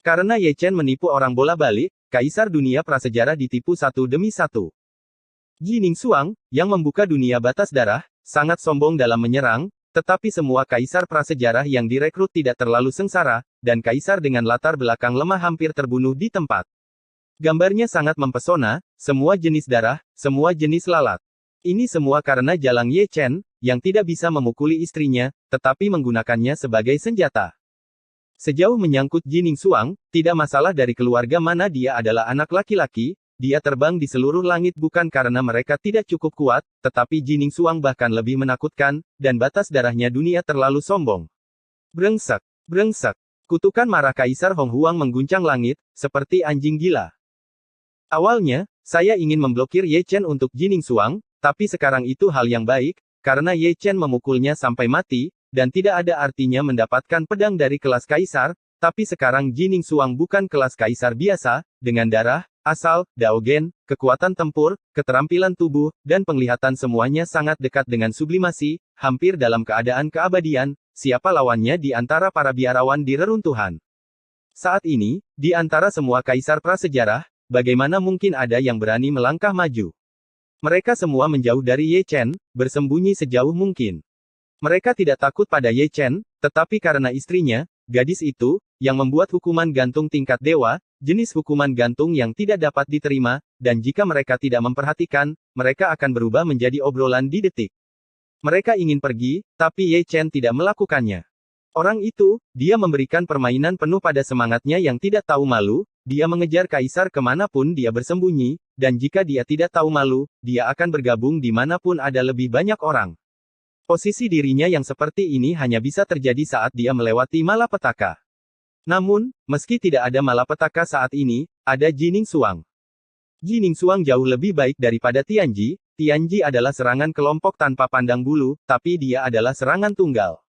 Karena Ye Chen menipu orang bola balik, Kaisar dunia prasejarah ditipu satu demi satu. Ji Ningsuang, yang membuka dunia batas darah, sangat sombong dalam menyerang, tetapi semua kaisar prasejarah yang direkrut tidak terlalu sengsara, dan kaisar dengan latar belakang lemah hampir terbunuh di tempat. Gambarnya sangat mempesona, semua jenis darah, semua jenis lalat. Ini semua karena Jalang Ye Chen, yang tidak bisa memukuli istrinya, tetapi menggunakannya sebagai senjata. Sejauh menyangkut Ji Ningsuang, tidak masalah dari keluarga mana dia adalah anak laki-laki, dia terbang di seluruh langit bukan karena mereka tidak cukup kuat, tetapi Ji Ningsuang bahkan lebih menakutkan, dan batas darahnya dunia terlalu sombong. Brengsek. Kutukan marah Kaisar Hong Huang mengguncang langit, seperti anjing gila. Awalnya, saya ingin memblokir Ye Chen untuk Ji Ningsuang, tapi sekarang itu hal yang baik, karena Ye Chen memukulnya sampai mati, dan tidak ada artinya mendapatkan pedang dari kelas Kaisar, tapi sekarang Ji Ningsuang bukan kelas Kaisar biasa, dengan darah, asal, daogen, kekuatan tempur, keterampilan tubuh, dan penglihatan semuanya sangat dekat dengan sublimasi, hampir dalam keadaan keabadian, siapa lawannya di antara para biarawan di reruntuhan. Saat ini, di antara semua kaisar prasejarah, bagaimana mungkin ada yang berani melangkah maju? Mereka semua menjauh dari Ye Chen, bersembunyi sejauh mungkin. Mereka tidak takut pada Ye Chen, tetapi karena istrinya, gadis itu, yang membuat hukuman gantung tingkat dewa, jenis hukuman gantung yang tidak dapat diterima, dan jika mereka tidak memperhatikan, mereka akan berubah menjadi obrolan di detik. Mereka ingin pergi, tapi Ye Chen tidak melakukannya. Orang itu, dia memberikan permainan penuh pada semangatnya yang tidak tahu malu, dia mengejar kaisar kemanapun dia bersembunyi, dan jika dia tidak tahu malu, dia akan bergabung dimanapun ada lebih banyak orang. Posisi dirinya yang seperti ini hanya bisa terjadi saat dia melewati malapetaka. Namun, meski tidak ada malapetaka saat ini, ada Ji Ningsuang. Ji Ningsuang jauh lebih baik daripada Tianji. Tianji adalah serangan kelompok tanpa pandang bulu, tapi dia adalah serangan tunggal.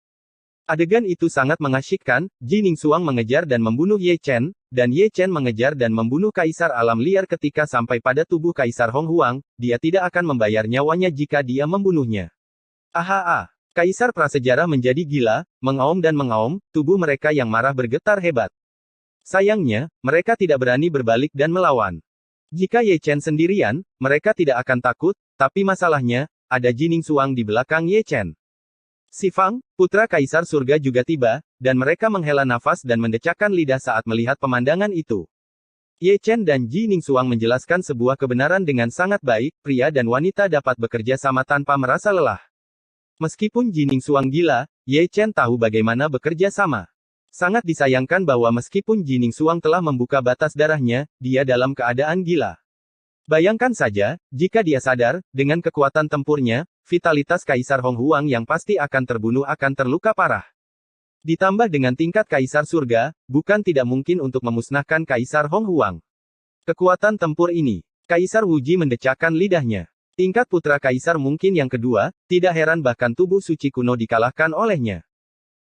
Adegan itu sangat mengasyikkan, Ji Ningsuang mengejar dan membunuh Ye Chen, dan Ye Chen mengejar dan membunuh kaisar alam liar ketika sampai pada tubuh Kaisar Hong Huang, dia tidak akan membayar nyawanya jika dia membunuhnya. Kaisar prasejarah menjadi gila, mengaum dan mengaum, tubuh mereka yang marah bergetar hebat. Sayangnya, mereka tidak berani berbalik dan melawan. Jika Ye Chen sendirian, mereka tidak akan takut, tapi masalahnya, ada Ji Ningsuang di belakang Ye Chen. Si Fang, putra Kaisar Surga juga tiba, dan mereka menghela nafas dan mendecakkan lidah saat melihat pemandangan itu. Ye Chen dan Ji Ningsuang menjelaskan sebuah kebenaran dengan sangat baik, pria dan wanita dapat bekerja sama tanpa merasa lelah. Meskipun Ji Ningsuang gila, Ye Chen tahu bagaimana bekerja sama. Sangat disayangkan bahwa meskipun Ji Ningsuang telah membuka batas darahnya, dia dalam keadaan gila. Bayangkan saja, jika dia sadar, dengan kekuatan tempurnya, vitalitas Kaisar Hong Huang yang pasti akan terbunuh akan terluka parah. Ditambah dengan tingkat Kaisar Surga, bukan tidak mungkin untuk memusnahkan Kaisar Hong Huang. Kekuatan tempur ini, Kaisar Wuji mendecakkan lidahnya. Tingkat putra kaisar mungkin yang kedua, tidak heran bahkan tubuh suci kuno dikalahkan olehnya.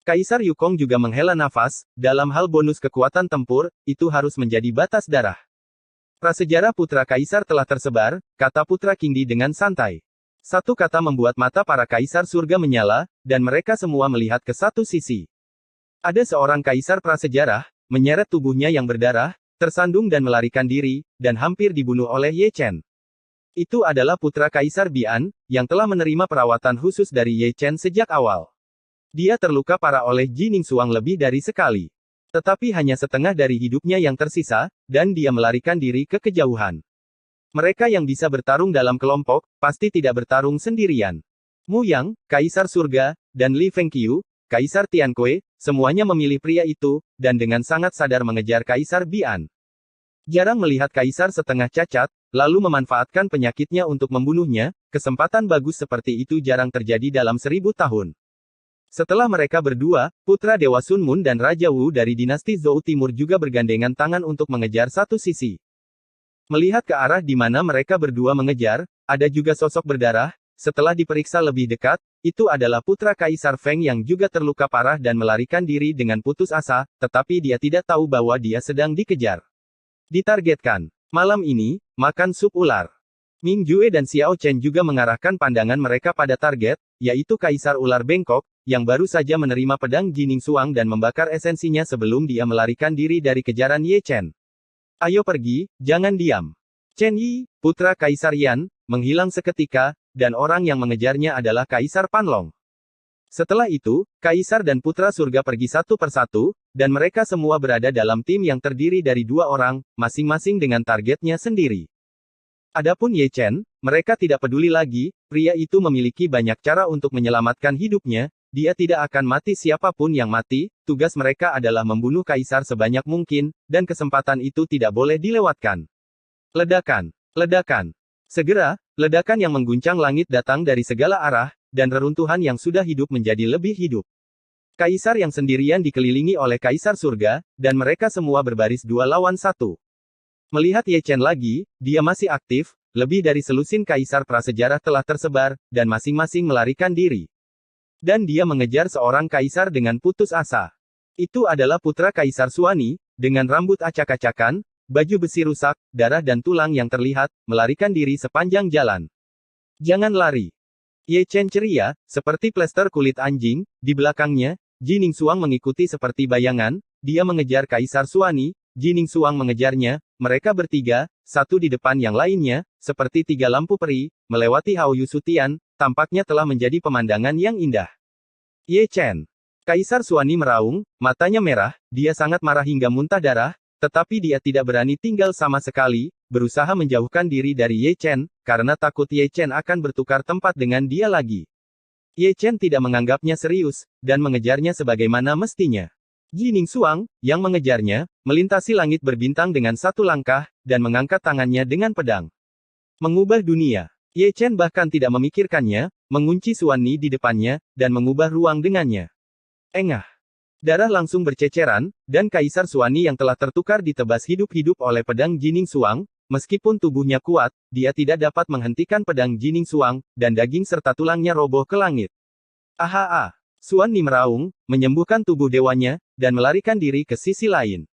Kaisar Yukong juga menghela nafas, dalam hal bonus kekuatan tempur, itu harus menjadi batas darah. Prasejarah putra kaisar telah tersebar, kata putra Qingdi dengan santai. Satu kata membuat mata para kaisar surga menyala, dan mereka semua melihat ke satu sisi. Ada seorang kaisar prasejarah, menyeret tubuhnya yang berdarah, tersandung dan melarikan diri, dan hampir dibunuh oleh Ye Chen. Itu adalah putra Kaisar Bian, yang telah menerima perawatan khusus dari Ye Chen sejak awal. Dia terluka parah oleh Ji Ningsuang lebih dari sekali. Tetapi hanya setengah dari hidupnya yang tersisa, dan dia melarikan diri ke kejauhan. Mereka yang bisa bertarung dalam kelompok, pasti tidak bertarung sendirian. Mu Yang, Kaisar Surga, dan Li Fengqiu, Kaisar Tianque, semuanya memilih pria itu, dan dengan sangat sadar mengejar Kaisar Bian. Jarang melihat Kaisar setengah cacat, lalu memanfaatkan penyakitnya untuk membunuhnya, kesempatan bagus seperti itu jarang terjadi dalam 1000 tahun. Setelah mereka berdua, putra Dewa Sun Mun dan Raja Wu dari dinasti Zhou Timur juga bergandengan tangan untuk mengejar satu sisi. Melihat ke arah di mana mereka berdua mengejar, ada juga sosok berdarah. Setelah diperiksa lebih dekat, itu adalah putra Kaisar Feng yang juga terluka parah dan melarikan diri dengan putus asa, tetapi dia tidak tahu bahwa dia sedang dikejar. Ditargetkan. Malam ini, makan sup ular. Ming Jue dan Xiao Chen juga mengarahkan pandangan mereka pada target, yaitu Kaisar Ular Bengkok, yang baru saja menerima pedang Jining Suang dan membakar esensinya sebelum dia melarikan diri dari kejaran Ye Chen. Ayo pergi, jangan diam. Chen Yi, putra Kaisar Yan, menghilang seketika, dan orang yang mengejarnya adalah Kaisar Panlong. Setelah itu, Kaisar dan Putra Surga pergi satu persatu, dan mereka semua berada dalam tim yang terdiri dari 2 orang, masing-masing dengan targetnya sendiri. Adapun Ye Chen, mereka tidak peduli lagi, pria itu memiliki banyak cara untuk menyelamatkan hidupnya, dia tidak akan mati siapapun yang mati, tugas mereka adalah membunuh Kaisar sebanyak mungkin, dan kesempatan itu tidak boleh dilewatkan. Ledakan. Ledakan. Segera, ledakan yang mengguncang langit datang dari segala arah, dan reruntuhan yang sudah hidup menjadi lebih hidup. Kaisar yang sendirian dikelilingi oleh Kaisar Surga, dan mereka semua berbaris 2 lawan 1. Melihat Ye Chen lagi, dia masih aktif, lebih dari selusin Kaisar prasejarah telah tersebar, dan masing-masing melarikan diri. Dan dia mengejar seorang Kaisar dengan putus asa. Itu adalah putra Kaisar Suani, dengan rambut acak-acakan, baju besi rusak, darah dan tulang yang terlihat, melarikan diri sepanjang jalan. Jangan lari. Ye Chen ceria, seperti plester kulit anjing, di belakangnya, Jining Suang mengikuti seperti bayangan, dia mengejar Kaisar Suani, Jining Suang mengejarnya, mereka bertiga, satu di depan yang lainnya, seperti 3 lampu peri, melewati Hao Yusutian, tampaknya telah menjadi pemandangan yang indah. Ye Chen. Kaisar Suani meraung, matanya merah, dia sangat marah hingga muntah darah, tetapi dia tidak berani tinggal sama sekali, berusaha menjauhkan diri dari Ye Chen, karena takut Ye Chen akan bertukar tempat dengan dia lagi. Ye Chen tidak menganggapnya serius, dan mengejarnya sebagaimana mestinya. Jining Suang, yang mengejarnya, melintasi langit berbintang dengan 1 langkah, dan mengangkat tangannya dengan pedang. Mengubah dunia. Ye Chen bahkan tidak memikirkannya, mengunci Suani di depannya, dan mengubah ruang dengannya. Engah. Darah langsung berceceran, dan Kaisar Suani yang telah tertukar ditebas hidup-hidup oleh pedang Jining Suang, meskipun tubuhnya kuat, dia tidak dapat menghentikan pedang Jining Suang, dan daging serta tulangnya roboh ke langit. Ahaa! Suani meraung, menyembuhkan tubuh dewanya, dan melarikan diri ke sisi lain.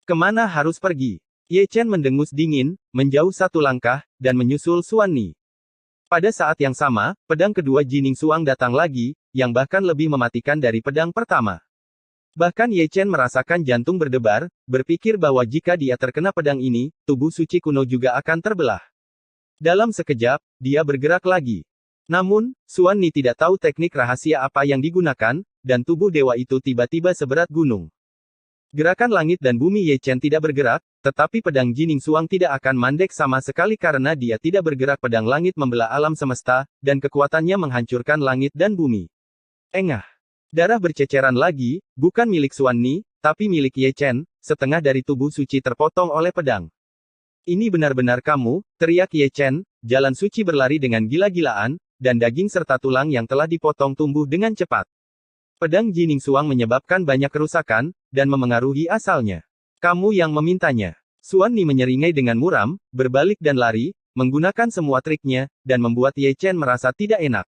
Kemana harus pergi? Ye Chen mendengus dingin, menjauh 1 langkah, dan menyusul Suani. Pada saat yang sama, pedang kedua Jining Suang datang lagi, yang bahkan lebih mematikan dari pedang pertama. Bahkan Ye Chen merasakan jantung berdebar, berpikir bahwa jika dia terkena pedang ini, tubuh suci kuno juga akan terbelah. Dalam sekejap, dia bergerak lagi. Namun, Suani tidak tahu teknik rahasia apa yang digunakan, dan tubuh dewa itu tiba-tiba seberat gunung. Gerakan langit dan bumi Ye Chen tidak bergerak, tetapi pedang Jining Suang tidak akan mandek sama sekali karena dia tidak bergerak. Pedang langit membelah alam semesta, dan kekuatannya menghancurkan langit dan bumi. Engah. Darah berceceran lagi, bukan milik Suani, tapi milik Ye Chen, setengah dari tubuh suci terpotong oleh pedang. Ini benar-benar kamu, teriak Ye Chen, jalan suci berlari dengan gila-gilaan, dan daging serta tulang yang telah dipotong tumbuh dengan cepat. Pedang Jining Suang menyebabkan banyak kerusakan, dan memengaruhi asalnya. Kamu yang memintanya. Suani menyeringai dengan muram, berbalik dan lari, menggunakan semua triknya, dan membuat Ye Chen merasa tidak enak.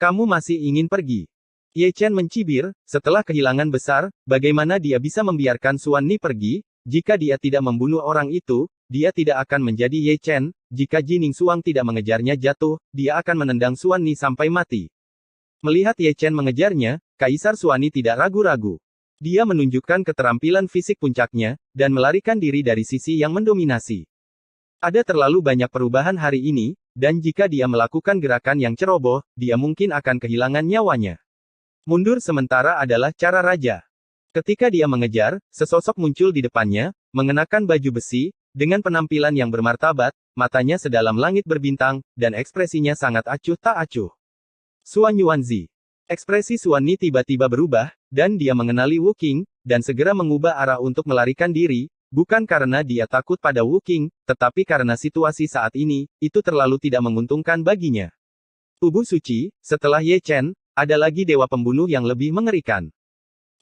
Kamu masih ingin pergi? Ye Chen mencibir, setelah kehilangan besar, bagaimana dia bisa membiarkan Suani pergi? Jika dia tidak membunuh orang itu, dia tidak akan menjadi Ye Chen. Jika Jining Suang tidak mengejarnya jatuh, dia akan menendang Suani sampai mati. Melihat Ye Chen mengejarnya, Kaisar Suani tidak ragu-ragu. Dia menunjukkan keterampilan fisik puncaknya, dan melarikan diri dari sisi yang mendominasi. Ada terlalu banyak perubahan hari ini, dan jika dia melakukan gerakan yang ceroboh, dia mungkin akan kehilangan nyawanya. Mundur sementara adalah cara raja. Ketika dia mengejar, sesosok muncul di depannya, mengenakan baju besi, dengan penampilan yang bermartabat, matanya sedalam langit berbintang, dan ekspresinya sangat acuh tak acuh. Suan Yuanzi. Ekspresi Suan Ni tiba-tiba berubah, dan dia mengenali Wu Qing, dan segera mengubah arah untuk melarikan diri, bukan karena dia takut pada Wu Qing, tetapi karena situasi saat ini, itu terlalu tidak menguntungkan baginya. Tubuh suci, setelah Ye Chen, ada lagi dewa pembunuh yang lebih mengerikan.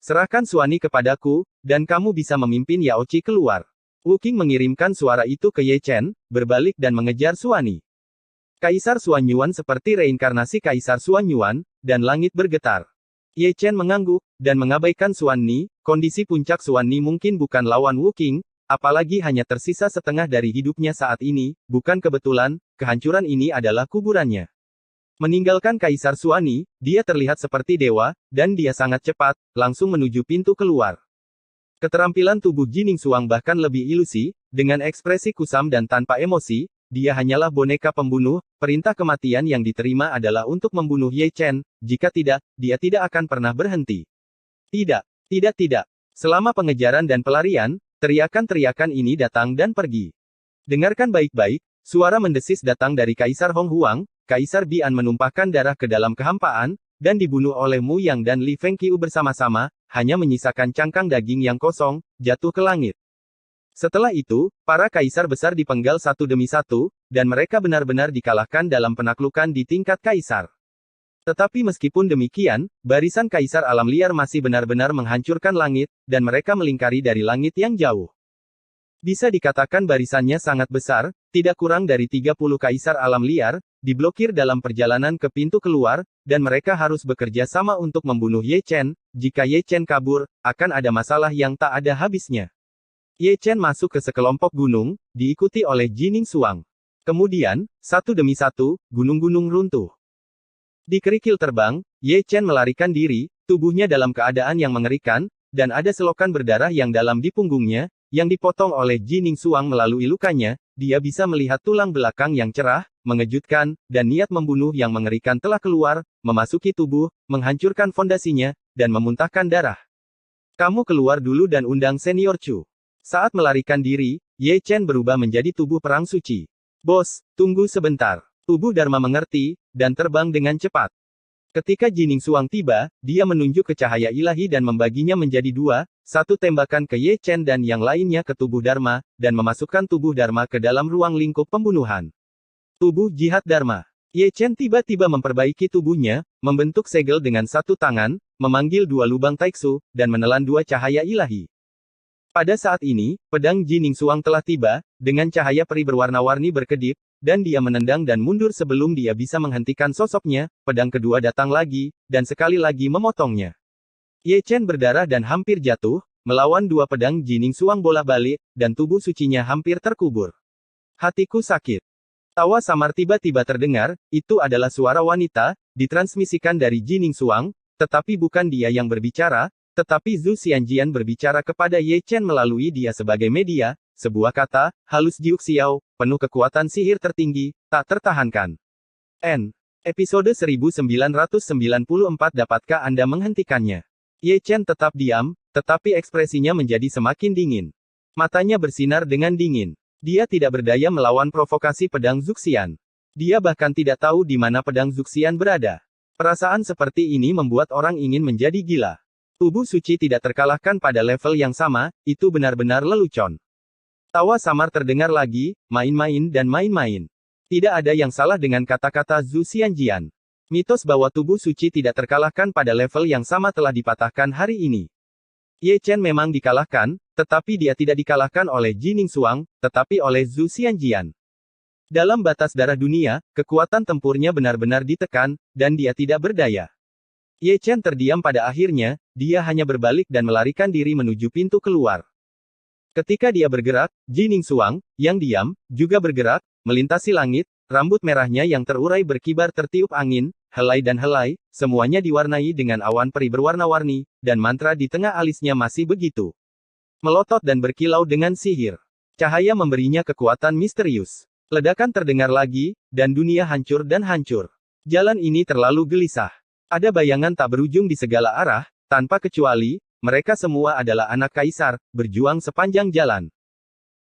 Serahkan Suan Ni kepadaku, dan kamu bisa memimpin Yao Qi keluar. Wu Qing mengirimkan suara itu ke Ye Chen, berbalik dan mengejar Suan Ni. Kaisar Suan Yuan seperti reinkarnasi Kaisar Suan Yuan, dan langit bergetar. Ye Chen mengangguk, dan mengabaikan Suan Ni, kondisi puncak Suan Ni mungkin bukan lawan Wu Qing, apalagi hanya tersisa setengah dari hidupnya saat ini, bukan kebetulan, kehancuran ini adalah kuburannya. Meninggalkan Kaisar Suan Ni, dia terlihat seperti dewa, dan dia sangat cepat, langsung menuju pintu keluar. Keterampilan tubuh Jining Suang bahkan lebih ilusi, dengan ekspresi kusam dan tanpa emosi, dia hanyalah boneka pembunuh, perintah kematian yang diterima adalah untuk membunuh Ye Chen, jika tidak, dia tidak akan pernah berhenti. Tidak, tidak. Selama pengejaran dan pelarian, teriakan-teriakan ini datang dan pergi. Dengarkan baik-baik, suara mendesis datang dari Kaisar Hong Huang, Kaisar Bian menumpahkan darah ke dalam kehampaan, dan dibunuh oleh Mu Yang dan Li Fengqiu bersama-sama, hanya menyisakan cangkang daging yang kosong, jatuh ke langit. Setelah itu, para kaisar besar dipenggal satu demi satu, dan mereka benar-benar dikalahkan dalam penaklukan di tingkat kaisar. Tetapi meskipun demikian, barisan kaisar alam liar masih benar-benar menghancurkan langit, dan mereka melingkari dari langit yang jauh. Bisa dikatakan barisannya sangat besar, tidak kurang dari 30 kaisar alam liar, diblokir dalam perjalanan ke pintu keluar, dan mereka harus bekerja sama untuk membunuh Ye Chen. Jika Ye Chen kabur, akan ada masalah yang tak ada habisnya. Ye Chen masuk ke sekelompok gunung, diikuti oleh Jining Suang. Kemudian, satu demi satu, gunung-gunung runtuh. Di kerikil terbang, Ye Chen melarikan diri, tubuhnya dalam keadaan yang mengerikan, dan ada selokan berdarah yang dalam di punggungnya, yang dipotong oleh Jining Suang melalui lukanya. Dia bisa melihat tulang belakang yang cerah, mengejutkan, dan niat membunuh yang mengerikan telah keluar, memasuki tubuh, menghancurkan fondasinya, dan memuntahkan darah. Kamu keluar dulu dan undang Senior Chu. Saat melarikan diri, Ye Chen berubah menjadi tubuh perang suci. Bos, tunggu sebentar. Tubuh Dharma mengerti, dan terbang dengan cepat. Ketika Jining Suang tiba, dia menunjuk ke cahaya ilahi dan membaginya menjadi dua, satu tembakan ke Ye Chen dan yang lainnya ke tubuh Dharma, dan memasukkan tubuh Dharma ke dalam ruang lingkup pembunuhan. Tubuh Jihad Dharma. Ye Chen tiba-tiba memperbaiki tubuhnya, membentuk segel dengan satu tangan, memanggil dua lubang taiksu, dan menelan dua cahaya ilahi. Pada saat ini, pedang Jining Suang telah tiba, dengan cahaya peri berwarna-warni berkedip, dan dia menendang dan mundur sebelum dia bisa menghentikan sosoknya, pedang kedua datang lagi, dan sekali lagi memotongnya. Ye Chen berdarah dan hampir jatuh, melawan dua pedang Jining Suang bolak-balik, dan tubuh sucinya hampir terkubur. Hatiku sakit. Tawa samar tiba-tiba terdengar, itu adalah suara wanita, ditransmisikan dari Jining Suang, tetapi bukan dia yang berbicara, tetapi Zhu Xianjian berbicara kepada Ye Chen melalui dia sebagai media, sebuah kata, halus Jiuk Xiao, penuh kekuatan sihir tertinggi, tak tertahankan. Episode 1994. Dapatkah Anda menghentikannya? Ye Chen tetap diam, tetapi ekspresinya menjadi semakin dingin. Matanya bersinar dengan dingin. Dia tidak berdaya melawan provokasi pedang Zuxian. Dia bahkan tidak tahu di mana pedang Zuxian berada. Perasaan seperti ini membuat orang ingin menjadi gila. Tubuh suci tidak terkalahkan pada level yang sama, itu benar-benar lelucon. Tawa samar terdengar lagi, main-main dan main-main. Tidak ada yang salah dengan kata-kata Zhu Xianjian. Mitos bahwa tubuh suci tidak terkalahkan pada level yang sama telah dipatahkan hari ini. Ye Chen memang dikalahkan, tetapi dia tidak dikalahkan oleh Jining Suang, tetapi oleh Zhu Xianjian. Dalam batas darah dunia, kekuatan tempurnya benar-benar ditekan, dan dia tidak berdaya. Ye Chen terdiam pada akhirnya, dia hanya berbalik dan melarikan diri menuju pintu keluar. Ketika dia bergerak, Jining Suang, yang diam, juga bergerak, melintasi langit, rambut merahnya yang terurai berkibar tertiup angin, helai dan helai, semuanya diwarnai dengan awan peri berwarna-warni, dan mantra di tengah alisnya masih begitu melotot dan berkilau dengan sihir. Cahaya memberinya kekuatan misterius. Ledakan terdengar lagi, dan dunia hancur dan hancur. Jalan ini terlalu gelisah. Ada bayangan tak berujung di segala arah, tanpa kecuali, mereka semua adalah anak kaisar, berjuang sepanjang jalan.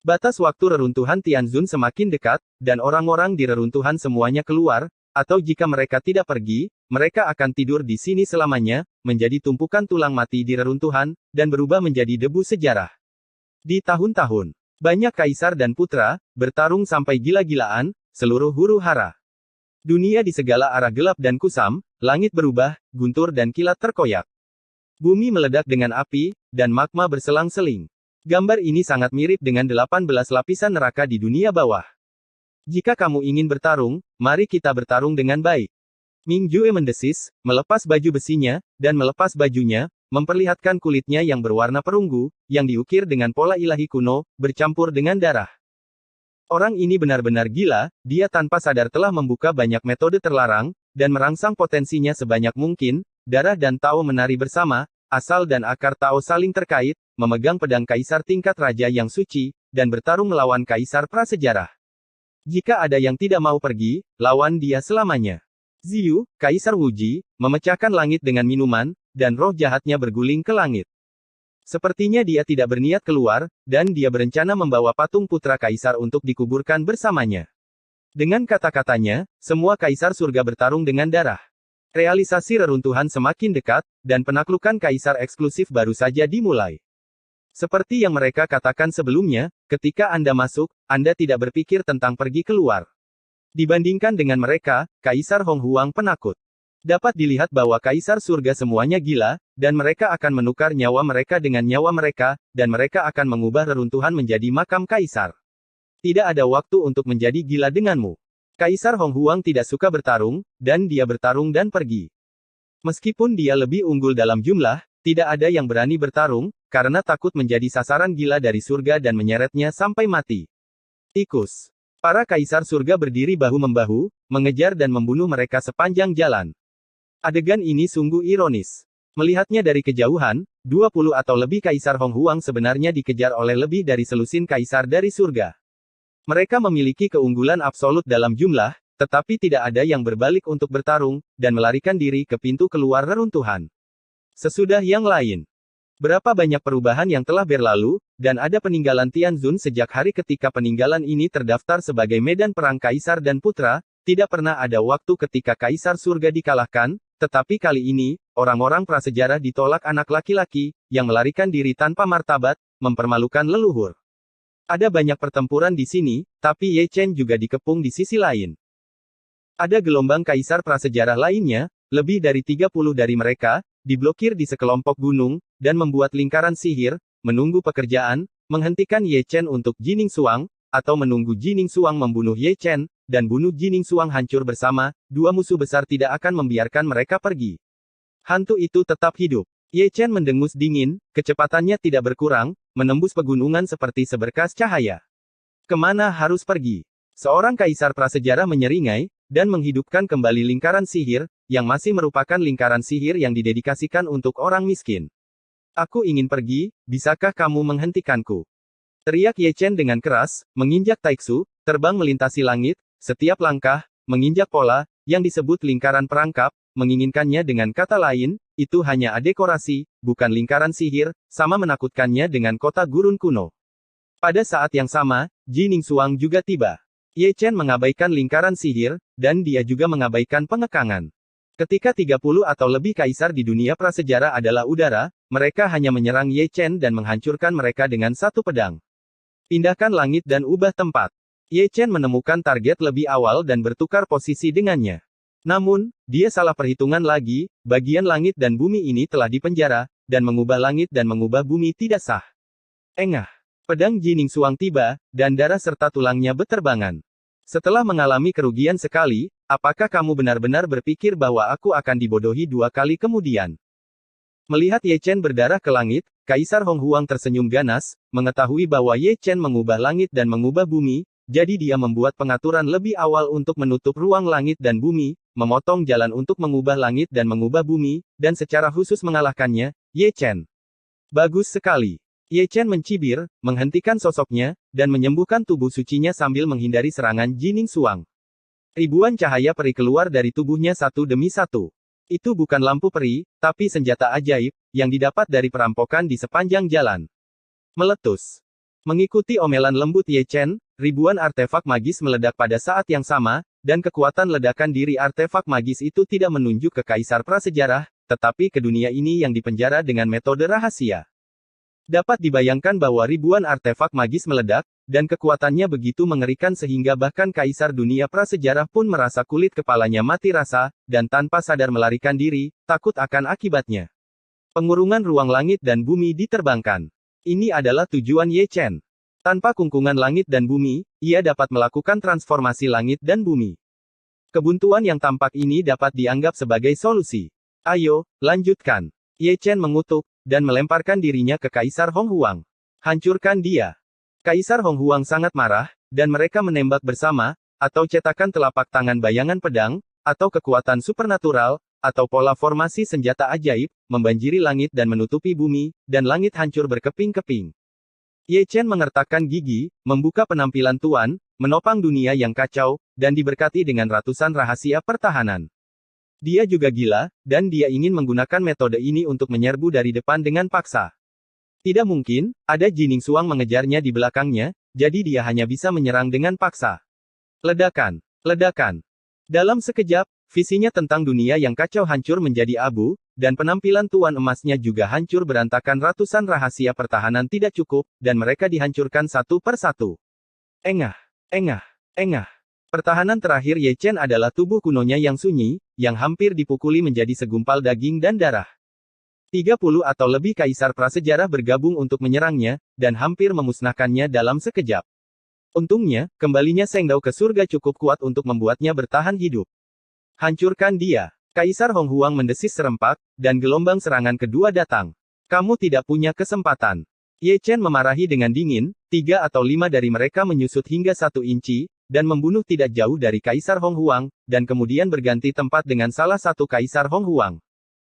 Batas waktu reruntuhan Tianzun semakin dekat, dan orang-orang di reruntuhan semuanya keluar, atau jika mereka tidak pergi, mereka akan tidur di sini selamanya, menjadi tumpukan tulang mati di reruntuhan, dan berubah menjadi debu sejarah. Di tahun-tahun, banyak kaisar dan putra, bertarung sampai gila-gilaan, seluruh huru-hara. Dunia di segala arah gelap dan kusam, langit berubah, guntur dan kilat terkoyak. Bumi meledak dengan api, dan magma berselang-seling. Gambar ini sangat mirip dengan 18 lapisan neraka di dunia bawah. Jika kamu ingin bertarung, mari kita bertarung dengan baik. Ming Jue mendesis, melepas baju besinya, dan melepas bajunya, memperlihatkan kulitnya yang berwarna perunggu, yang diukir dengan pola ilahi kuno, bercampur dengan darah. Orang ini benar-benar gila, dia tanpa sadar telah membuka banyak metode terlarang, dan merangsang potensinya sebanyak mungkin. Darah dan Tao menari bersama, asal dan akar Tao saling terkait, memegang pedang kaisar tingkat raja yang suci, dan bertarung melawan kaisar prasejarah. Jika ada yang tidak mau pergi, lawan dia selamanya. Ziyu, Kaisar Wuji, memecahkan langit dengan minuman, dan roh jahatnya berguling ke langit. Sepertinya dia tidak berniat keluar, dan dia berencana membawa patung putra kaisar untuk dikuburkan bersamanya. Dengan kata-katanya, semua kaisar surga bertarung dengan darah. Realisasi reruntuhan semakin dekat, dan penaklukan kaisar eksklusif baru saja dimulai. Seperti yang mereka katakan sebelumnya, ketika Anda masuk, Anda tidak berpikir tentang pergi keluar. Dibandingkan dengan mereka, Kaisar Hong Huang penakut. Dapat dilihat bahwa Kaisar Surga semuanya gila, dan mereka akan menukar nyawa mereka dengan nyawa mereka, dan mereka akan mengubah reruntuhan menjadi makam Kaisar. Tidak ada waktu untuk menjadi gila denganmu. Kaisar Hong Huang tidak suka bertarung, dan dia bertarung dan pergi. Meskipun dia lebih unggul dalam jumlah, tidak ada yang berani bertarung, karena takut menjadi sasaran gila dari surga dan menyeretnya sampai mati. Tikus. Para kaisar surga berdiri bahu-membahu, mengejar dan membunuh mereka sepanjang jalan. Adegan ini sungguh ironis. Melihatnya dari kejauhan, 20 atau lebih kaisar Hong Huang sebenarnya dikejar oleh lebih dari selusin kaisar dari surga. Mereka memiliki keunggulan absolut dalam jumlah, tetapi tidak ada yang berbalik untuk bertarung, dan melarikan diri ke pintu keluar reruntuhan. Sesudah yang lain. Berapa banyak perubahan yang telah berlalu, dan ada peninggalan Tianzun sejak hari ketika peninggalan ini terdaftar sebagai medan perang kaisar dan putra, tidak pernah ada waktu ketika kaisar surga dikalahkan, tetapi kali ini, orang-orang prasejarah ditolak anak laki-laki, yang melarikan diri tanpa martabat, mempermalukan leluhur. Ada banyak pertempuran di sini, tapi Ye Chen juga dikepung di sisi lain. Ada gelombang kaisar prasejarah lainnya, lebih dari 30 dari mereka, diblokir di sekelompok gunung, dan membuat lingkaran sihir, menunggu pekerjaan, menghentikan Ye Chen untuk Jining Suang, atau menunggu Jining Suang membunuh Ye Chen, dan bunuh Jining Suang hancur bersama, dua musuh besar tidak akan membiarkan mereka pergi. Hantu itu tetap hidup. Ye Chen mendengus dingin, kecepatannya tidak berkurang, menembus pegunungan seperti seberkas cahaya. Kemana harus pergi? Seorang kaisar prasejarah menyeringai, dan menghidupkan kembali lingkaran sihir, yang masih merupakan lingkaran sihir yang didedikasikan untuk orang miskin. Aku ingin pergi, bisakah kamu menghentikanku? Teriak Ye Chen dengan keras, menginjak taiksu, terbang melintasi langit, setiap langkah, menginjak pola, yang disebut lingkaran perangkap, menginginkannya dengan kata lain, itu hanya dekorasi, bukan lingkaran sihir, sama menakutkannya dengan kota gurun kuno. Pada saat yang sama, Jining Suang juga tiba. Ye Chen mengabaikan lingkaran sihir, dan dia juga mengabaikan pengekangan. Ketika 30 atau lebih kaisar di dunia prasejarah adalah udara, mereka hanya menyerang Ye Chen dan menghancurkan mereka dengan satu pedang. Pindahkan langit dan ubah tempat. Ye Chen menemukan target lebih awal dan bertukar posisi dengannya. Namun, dia salah perhitungan lagi, bagian langit dan bumi ini telah dipenjara, dan mengubah langit dan mengubah bumi tidak sah. Engah. Pedang Jining Suang tiba, dan darah serta tulangnya beterbangan. Setelah mengalami kerugian sekali, apakah kamu benar-benar berpikir bahwa aku akan dibodohi dua kali kemudian? Melihat Ye Chen berdarah ke langit, Kaisar Hong Huang tersenyum ganas, mengetahui bahwa Ye Chen mengubah langit dan mengubah bumi, jadi dia membuat pengaturan lebih awal untuk menutup ruang langit dan bumi, memotong jalan untuk mengubah langit dan mengubah bumi, dan secara khusus mengalahkannya, Ye Chen. Bagus sekali. Ye Chen mencibir, menghentikan sosoknya, dan menyembuhkan tubuh sucinya sambil menghindari serangan Jining Suang. Ribuan cahaya peri keluar dari tubuhnya satu demi satu. Itu bukan lampu peri, tapi senjata ajaib, yang didapat dari perampokan di sepanjang jalan. Meletus. Mengikuti omelan lembut Ye Chen, ribuan artefak magis meledak pada saat yang sama, dan kekuatan ledakan diri artefak magis itu tidak menunjuk ke kaisar prasejarah, tetapi ke dunia ini yang dipenjara dengan metode rahasia. Dapat dibayangkan bahwa ribuan artefak magis meledak, dan kekuatannya begitu mengerikan sehingga bahkan kaisar dunia prasejarah pun merasa kulit kepalanya mati rasa, dan tanpa sadar melarikan diri, takut akan akibatnya. Pengurungan ruang langit dan bumi diterbangkan. Ini adalah tujuan Ye Chen. Tanpa kungkungan langit dan bumi, ia dapat melakukan transformasi langit dan bumi. Kebuntuan yang tampak ini dapat dianggap sebagai solusi. Ayo, lanjutkan. Ye Chen mengutuk, dan melemparkan dirinya ke Kaisar Hong Huang. Hancurkan dia. Kaisar Hong Huang sangat marah, dan mereka menembak bersama, atau cetakan telapak tangan bayangan pedang, atau kekuatan supernatural, atau pola formasi senjata ajaib, membanjiri langit dan menutupi bumi, dan langit hancur berkeping-keping. Ye Chen mengertakkan gigi, membuka penampilan tuan, menopang dunia yang kacau, dan diberkati dengan ratusan rahasia pertahanan. Dia juga gila, dan dia ingin menggunakan metode ini untuk menyerbu dari depan dengan paksa. Tidak mungkin, ada Jining Xuang mengejarnya di belakangnya, jadi dia hanya bisa menyerang dengan paksa. Ledakan. Ledakan. Dalam sekejap, visinya tentang dunia yang kacau hancur menjadi abu, dan penampilan tuan emasnya juga hancur berantakan. Ratusan rahasia pertahanan tidak cukup, dan mereka dihancurkan satu per satu. Engah. Engah. Engah. Pertahanan terakhir Ye Chen adalah tubuh kunonya yang sunyi, yang hampir dipukuli menjadi segumpal daging dan darah. 30 atau lebih kaisar prasejarah bergabung untuk menyerangnya, dan hampir memusnahkannya dalam sekejap. Untungnya, kembalinya Seng Dao ke surga cukup kuat untuk membuatnya bertahan hidup. Hancurkan dia. Kaisar Hong Huang mendesis serempak, dan gelombang serangan kedua datang. Kamu tidak punya kesempatan. Ye Chen memarahi dengan dingin, 3 atau 5 dari mereka menyusut hingga 1 inci, dan membunuh tidak jauh dari Kaisar Hong Huang, dan kemudian berganti tempat dengan salah satu Kaisar Hong Huang.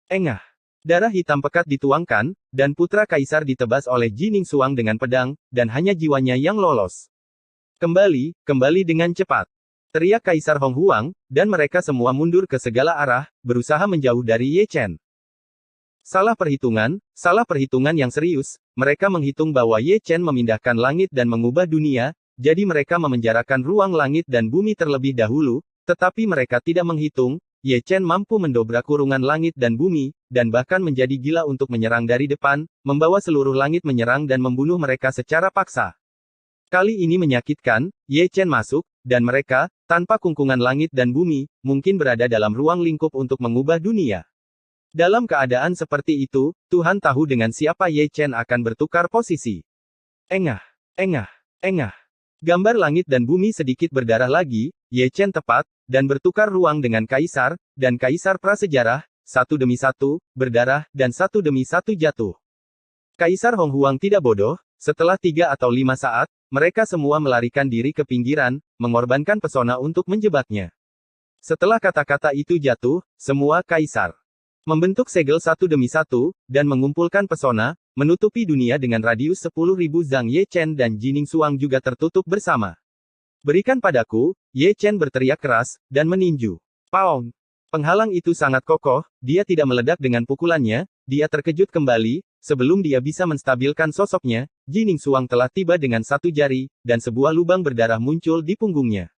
Engah. Darah hitam pekat dituangkan, dan putra Kaisar ditebas oleh Jining Xuang dengan pedang, dan hanya jiwanya yang lolos. Kembali dengan cepat. Teriak Kaisar Hong Huang, dan mereka semua mundur ke segala arah, berusaha menjauh dari Ye Chen. Salah perhitungan yang serius, mereka menghitung bahwa Ye Chen memindahkan langit dan mengubah dunia, jadi mereka memenjarakan ruang langit dan bumi terlebih dahulu, tetapi mereka tidak menghitung, Ye Chen mampu mendobrak kurungan langit dan bumi, dan bahkan menjadi gila untuk menyerang dari depan, membawa seluruh langit menyerang dan membunuh mereka secara paksa. Kali ini menyakitkan, Ye Chen masuk, dan mereka, tanpa kungkungan langit dan bumi, mungkin berada dalam ruang lingkup untuk mengubah dunia. Dalam keadaan seperti itu, Tuhan tahu dengan siapa Ye Chen akan bertukar posisi. Engah. Engah. Engah. Gambar langit dan bumi sedikit berdarah lagi, Ye Chen tepat, dan bertukar ruang dengan Kaisar, dan Kaisar prasejarah, satu demi satu, berdarah, dan satu demi satu jatuh. Kaisar Hong Huang tidak bodoh, setelah 3 atau 5 saat, mereka semua melarikan diri ke pinggiran, mengorbankan pesona untuk menjebaknya. Setelah kata-kata itu jatuh, semua Kaisar membentuk segel satu demi satu, dan mengumpulkan pesona, menutupi dunia dengan radius 10.000 zang. Ye Chen dan Jining Xuang juga tertutup bersama. Berikan padaku, Ye Chen berteriak keras, dan meninju. Paung! Penghalang itu sangat kokoh, dia tidak meledak dengan pukulannya, dia terkejut kembali, sebelum dia bisa menstabilkan sosoknya, Jining Xuang telah tiba dengan satu jari, dan sebuah lubang berdarah muncul di punggungnya.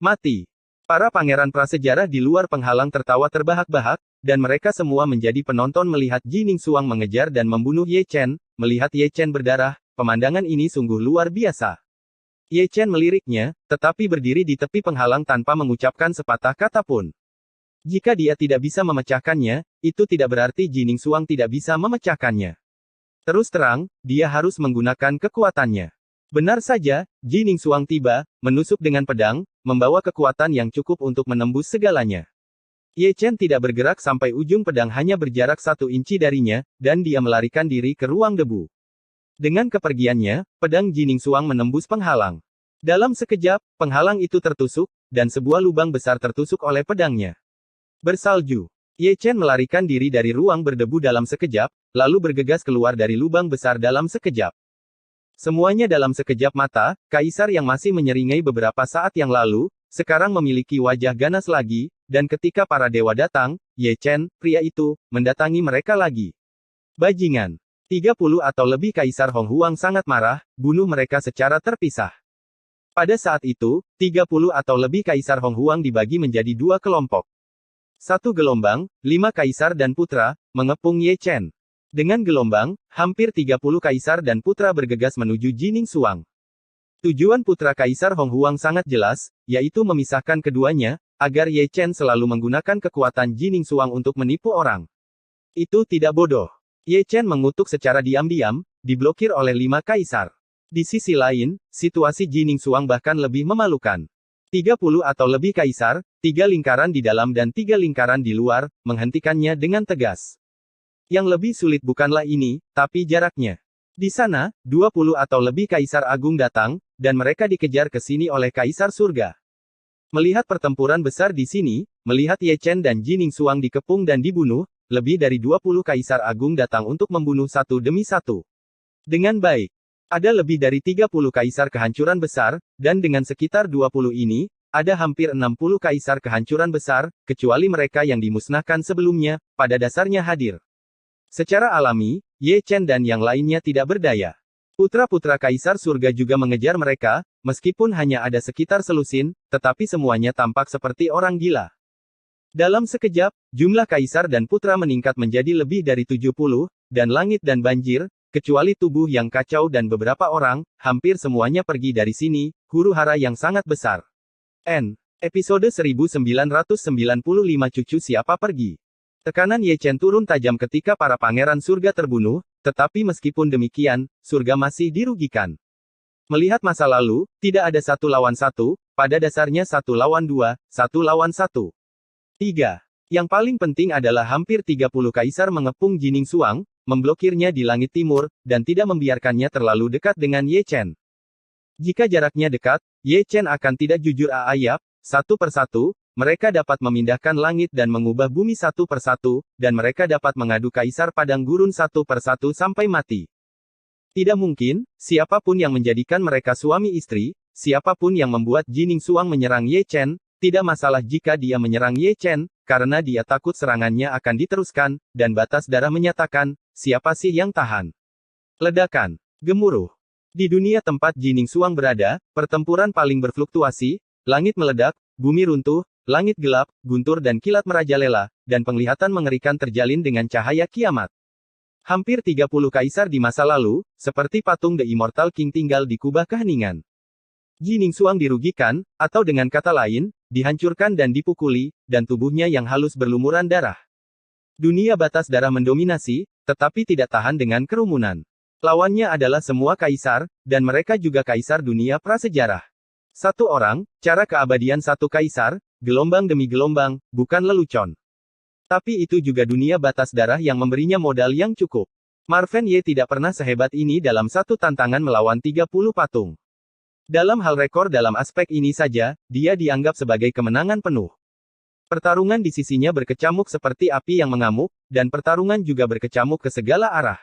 Mati! Para pangeran prasejarah di luar penghalang tertawa terbahak-bahak, dan mereka semua menjadi penonton melihat Jining Xuang mengejar dan membunuh Ye Chen. Melihat Ye Chen berdarah, pemandangan ini sungguh luar biasa. Ye Chen meliriknya, tetapi berdiri di tepi penghalang tanpa mengucapkan sepatah kata pun. Jika dia tidak bisa memecahkannya, itu tidak berarti Jining Xuang tidak bisa memecahkannya. Terus terang, dia harus menggunakan kekuatannya. Benar saja, Jining Xuang tiba, menusuk dengan pedang, membawa kekuatan yang cukup untuk menembus segalanya. Ye Chen tidak bergerak sampai ujung pedang hanya berjarak 1 inci darinya, dan dia melarikan diri ke ruang debu. Dengan kepergiannya, pedang Jining Xuang menembus penghalang. Dalam sekejap, penghalang itu tertusuk, dan sebuah lubang besar tertusuk oleh pedangnya. Bersalju. Ye Chen melarikan diri dari ruang berdebu dalam sekejap, lalu bergegas keluar dari lubang besar dalam sekejap. Semuanya dalam sekejap mata, Kaisar yang masih menyeringai beberapa saat yang lalu, sekarang memiliki wajah ganas lagi, dan ketika para dewa datang, Ye Chen, pria itu, mendatangi mereka lagi. Bajingan. 30 atau lebih Kaisar Hong Huang sangat marah, bunuh mereka secara terpisah. Pada saat itu, 30 atau lebih Kaisar Hong Huang dibagi menjadi dua kelompok. Satu gelombang, 5 kaisar dan putra, mengepung Ye Chen. Dengan gelombang, hampir 30 kaisar dan putra bergegas menuju Jining Suang. Tujuan putra Kaisar Hong Huang sangat jelas, yaitu memisahkan keduanya, agar Ye Chen selalu menggunakan kekuatan Jining Suang untuk menipu orang. Itu tidak bodoh. Ye Chen mengutuk secara diam-diam, diblokir oleh 5 kaisar. Di sisi lain, situasi Jining Suang bahkan lebih memalukan. 30 atau lebih kaisar, 3 lingkaran di dalam dan 3 lingkaran di luar, menghentikannya dengan tegas. Yang lebih sulit bukanlah ini, tapi jaraknya. Di sana, 20 atau lebih kaisar agung datang, dan mereka dikejar ke sini oleh kaisar surga. Melihat pertempuran besar di sini, melihat Ye Chen dan Jining Suang dikepung dan dibunuh, lebih dari 20 kaisar agung datang untuk membunuh satu demi satu. Dengan baik. Ada lebih dari 30 kaisar kehancuran besar, dan dengan sekitar 20 ini, ada hampir 60 kaisar kehancuran besar, kecuali mereka yang dimusnahkan sebelumnya, pada dasarnya hadir. Secara alami, Ye Chen dan yang lainnya tidak berdaya. Putra-putra kaisar surga juga mengejar mereka, meskipun hanya ada sekitar selusin, tetapi semuanya tampak seperti orang gila. Dalam sekejap, jumlah kaisar dan putra meningkat menjadi lebih dari 70, dan langit dan banjir, kecuali tubuh yang kacau dan beberapa orang, hampir semuanya pergi dari sini, huru-hara yang sangat besar. Episode 1995 Cucu Siapa Pergi. Tekanan Ye Chen turun tajam ketika para pangeran surga terbunuh, tetapi meskipun demikian, surga masih dirugikan. Melihat masa lalu, tidak ada 1 lawan 1, pada dasarnya 1 lawan 2, 1 lawan 1. 3. Yang paling penting adalah hampir 30 kaisar mengepung Jining Suang, memblokirnya di langit timur, dan tidak membiarkannya terlalu dekat dengan Ye Chen. Jika jaraknya dekat, Ye Chen akan tidak jujur ayap, satu persatu, mereka dapat memindahkan langit dan mengubah bumi satu persatu, dan mereka dapat mengadu kaisar padang gurun satu persatu sampai mati. Tidak mungkin, siapapun yang menjadikan mereka suami istri, siapapun yang membuat Jining Suang menyerang Ye Chen, tidak masalah jika dia menyerang Ye Chen, karena dia takut serangannya akan diteruskan, dan batas darah menyatakan, siapa sih yang tahan? Ledakan. Gemuruh. Di dunia tempat Jining Suang berada, pertempuran paling berfluktuasi, langit meledak, bumi runtuh, langit gelap, guntur dan kilat merajalela, dan penglihatan mengerikan terjalin dengan cahaya kiamat. Hampir 30 kaisar di masa lalu, seperti patung The Immortal King tinggal di kubah keheningan. Jining Suang dirugikan, atau dengan kata lain, dihancurkan dan dipukuli, dan tubuhnya yang halus berlumuran darah. Dunia batas darah mendominasi, tetapi tidak tahan dengan kerumunan. Lawannya adalah semua kaisar, dan mereka juga kaisar dunia prasejarah. Satu orang, cara keabadian satu kaisar, gelombang demi gelombang, bukan lelucon. Tapi itu juga dunia batas darah yang memberinya modal yang cukup. Marvin Ye tidak pernah sehebat ini dalam satu tantangan melawan 30 patung. Dalam hal rekor dalam aspek ini saja, dia dianggap sebagai kemenangan penuh. Pertarungan di sisinya berkecamuk seperti api yang mengamuk, dan pertarungan juga berkecamuk ke segala arah.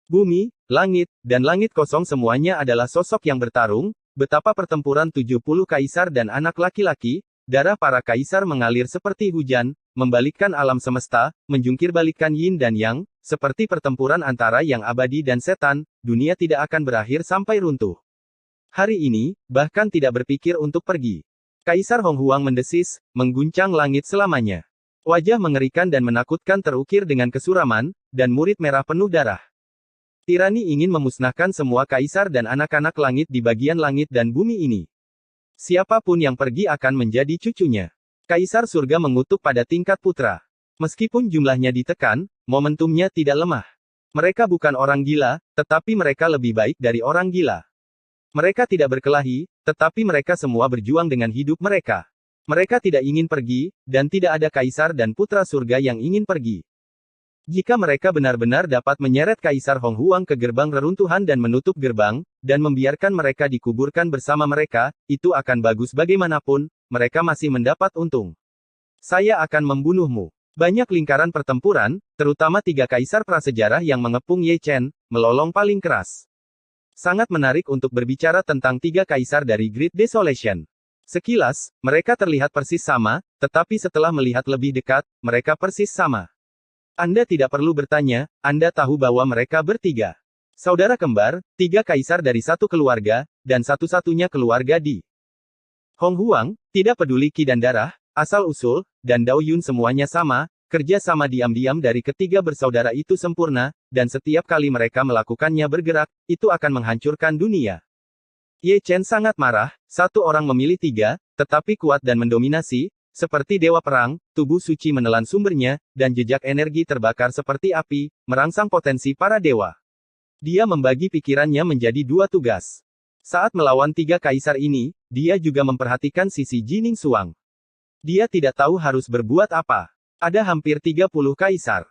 Bumi, langit, dan langit kosong semuanya adalah sosok yang bertarung, betapa pertempuran 70 kaisar dan anak laki-laki, darah para kaisar mengalir seperti hujan, membalikkan alam semesta, menjungkirbalikkan yin dan yang, seperti pertempuran antara yang abadi dan setan, dunia tidak akan berakhir sampai runtuh. Hari ini, bahkan tidak berpikir untuk pergi. Kaisar Hong Huang mendesis, mengguncang langit selamanya. Wajah mengerikan dan menakutkan terukir dengan kesuraman, dan murid merah penuh darah. Tirani ingin memusnahkan semua kaisar dan anak-anak langit di bagian langit dan bumi ini. Siapapun yang pergi akan menjadi cucunya. Kaisar surga mengutuk pada tingkat putra. Meskipun jumlahnya ditekan, momentumnya tidak lemah. Mereka bukan orang gila, tetapi mereka lebih baik dari orang gila. Mereka tidak berkelahi, tetapi mereka semua berjuang dengan hidup mereka. Mereka tidak ingin pergi, dan tidak ada kaisar dan putra surga yang ingin pergi. Jika mereka benar-benar dapat menyeret Kaisar Hong Huang ke gerbang reruntuhan dan menutup gerbang, dan membiarkan mereka dikuburkan bersama mereka, itu akan bagus bagaimanapun, mereka masih mendapat untung. Saya akan membunuhmu. Banyak lingkaran pertempuran, terutama 3 kaisar prasejarah yang mengepung Ye Chen, melolong paling keras. Sangat menarik untuk berbicara tentang 3 kaisar dari Great Desolation. Sekilas, mereka terlihat persis sama, tetapi setelah melihat lebih dekat, mereka persis sama. Anda tidak perlu bertanya, Anda tahu bahwa mereka bertiga saudara kembar, tiga kaisar dari satu keluarga, dan satu-satunya keluarga di Hong Huang, tidak peduli Qi dan darah, asal-usul, dan Dao Yun semuanya sama, kerja sama diam-diam dari ketiga bersaudara itu sempurna, dan setiap kali mereka melakukannya bergerak, itu akan menghancurkan dunia. Ye Chen sangat marah, satu orang memilih tiga, tetapi kuat dan mendominasi, seperti dewa perang, tubuh suci menelan sumbernya, dan jejak energi terbakar seperti api, merangsang potensi para dewa. Dia membagi pikirannya menjadi dua tugas. Saat melawan tiga kaisar ini, dia juga memperhatikan sisi Jining Suang. Dia tidak tahu harus berbuat apa. Ada hampir 30 kaisar.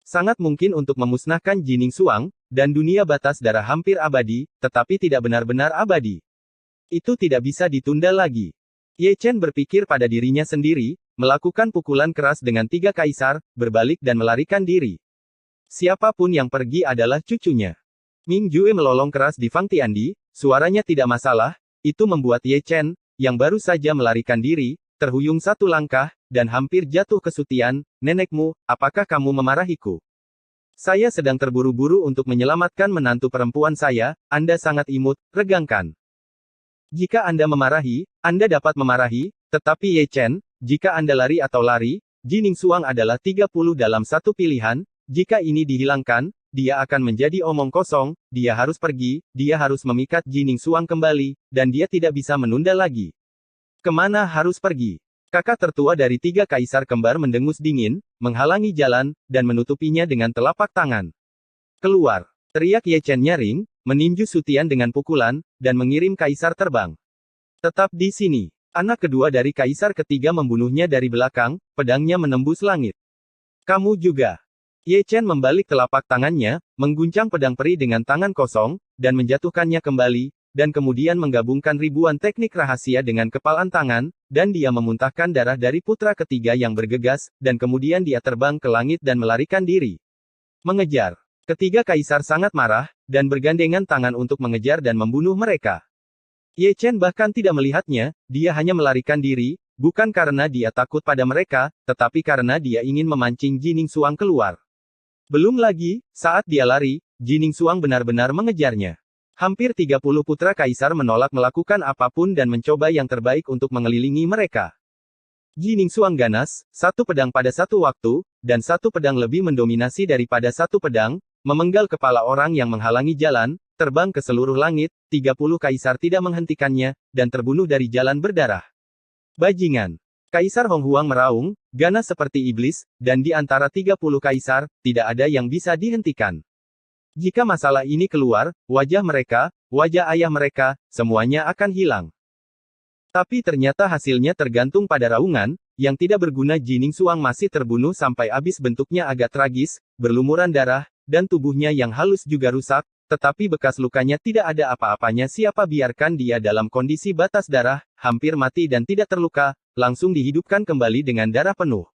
Sangat mungkin untuk memusnahkan Jining Suang, dan dunia batas darah hampir abadi, tetapi tidak benar-benar abadi. Itu tidak bisa ditunda lagi. Ye Chen berpikir pada dirinya sendiri, melakukan pukulan keras dengan tiga kaisar, berbalik dan melarikan diri. Siapapun yang pergi adalah cucunya. Ming Jue melolong keras di Fang Tiandi, suaranya tidak masalah, itu membuat Ye Chen, yang baru saja melarikan diri, terhuyung satu langkah, dan hampir jatuh kesutian. Nenekmu, apakah kamu memarahiku? Saya sedang terburu-buru untuk menyelamatkan menantu perempuan saya, Anda sangat imut, regangkan. Jika Anda memarahi, Anda dapat memarahi, tetapi Ye Chen, jika Anda lari atau lari, Jining Suang adalah 30 dalam satu pilihan, jika ini dihilangkan, dia akan menjadi omong kosong, dia harus pergi, dia harus memikat Jining Suang kembali, dan dia tidak bisa menunda lagi. Kemana harus pergi? Kakak tertua dari tiga kaisar kembar mendengus dingin, menghalangi jalan, dan menutupinya dengan telapak tangan. Keluar! Teriak Ye Chen nyaring, meninju Sutian dengan pukulan, dan mengirim kaisar terbang. Tetap di sini. Anak kedua dari kaisar ketiga membunuhnya dari belakang, pedangnya menembus langit. Kamu juga. Ye Chen membalik telapak tangannya, mengguncang pedang peri dengan tangan kosong, dan menjatuhkannya kembali, dan kemudian menggabungkan ribuan teknik rahasia dengan kepalan tangan, dan dia memuntahkan darah dari putra ketiga yang bergegas, dan kemudian dia terbang ke langit dan melarikan diri. Mengejar. Ketiga kaisar sangat marah, dan bergandengan tangan untuk mengejar dan membunuh mereka. Ye Chen bahkan tidak melihatnya, dia hanya melarikan diri, bukan karena dia takut pada mereka, tetapi karena dia ingin memancing Jining Suang keluar. Belum lagi, saat dia lari, Jining Suang benar-benar mengejarnya. Hampir 30 putra kaisar menolak melakukan apapun dan mencoba yang terbaik untuk mengelilingi mereka. Jining Suang ganas, satu pedang pada satu waktu, dan satu pedang lebih mendominasi daripada satu pedang, memenggal kepala orang yang menghalangi jalan, terbang ke seluruh langit, 30 kaisar tidak menghentikannya, dan terbunuh dari jalan berdarah. Bajingan! Kaisar Hong Huang meraung, ganas seperti iblis, dan di antara 30 kaisar, tidak ada yang bisa dihentikan. Jika masalah ini keluar, wajah mereka, wajah ayah mereka, semuanya akan hilang. Tapi ternyata hasilnya tergantung pada raungan, yang tidak berguna. Jining Suang masih terbunuh sampai habis, bentuknya agak tragis, berlumuran darah, dan tubuhnya yang halus juga rusak, tetapi bekas lukanya tidak ada apa-apanya. Siapa biarkan dia dalam kondisi batas darah, hampir mati dan tidak terluka, langsung dihidupkan kembali dengan darah penuh.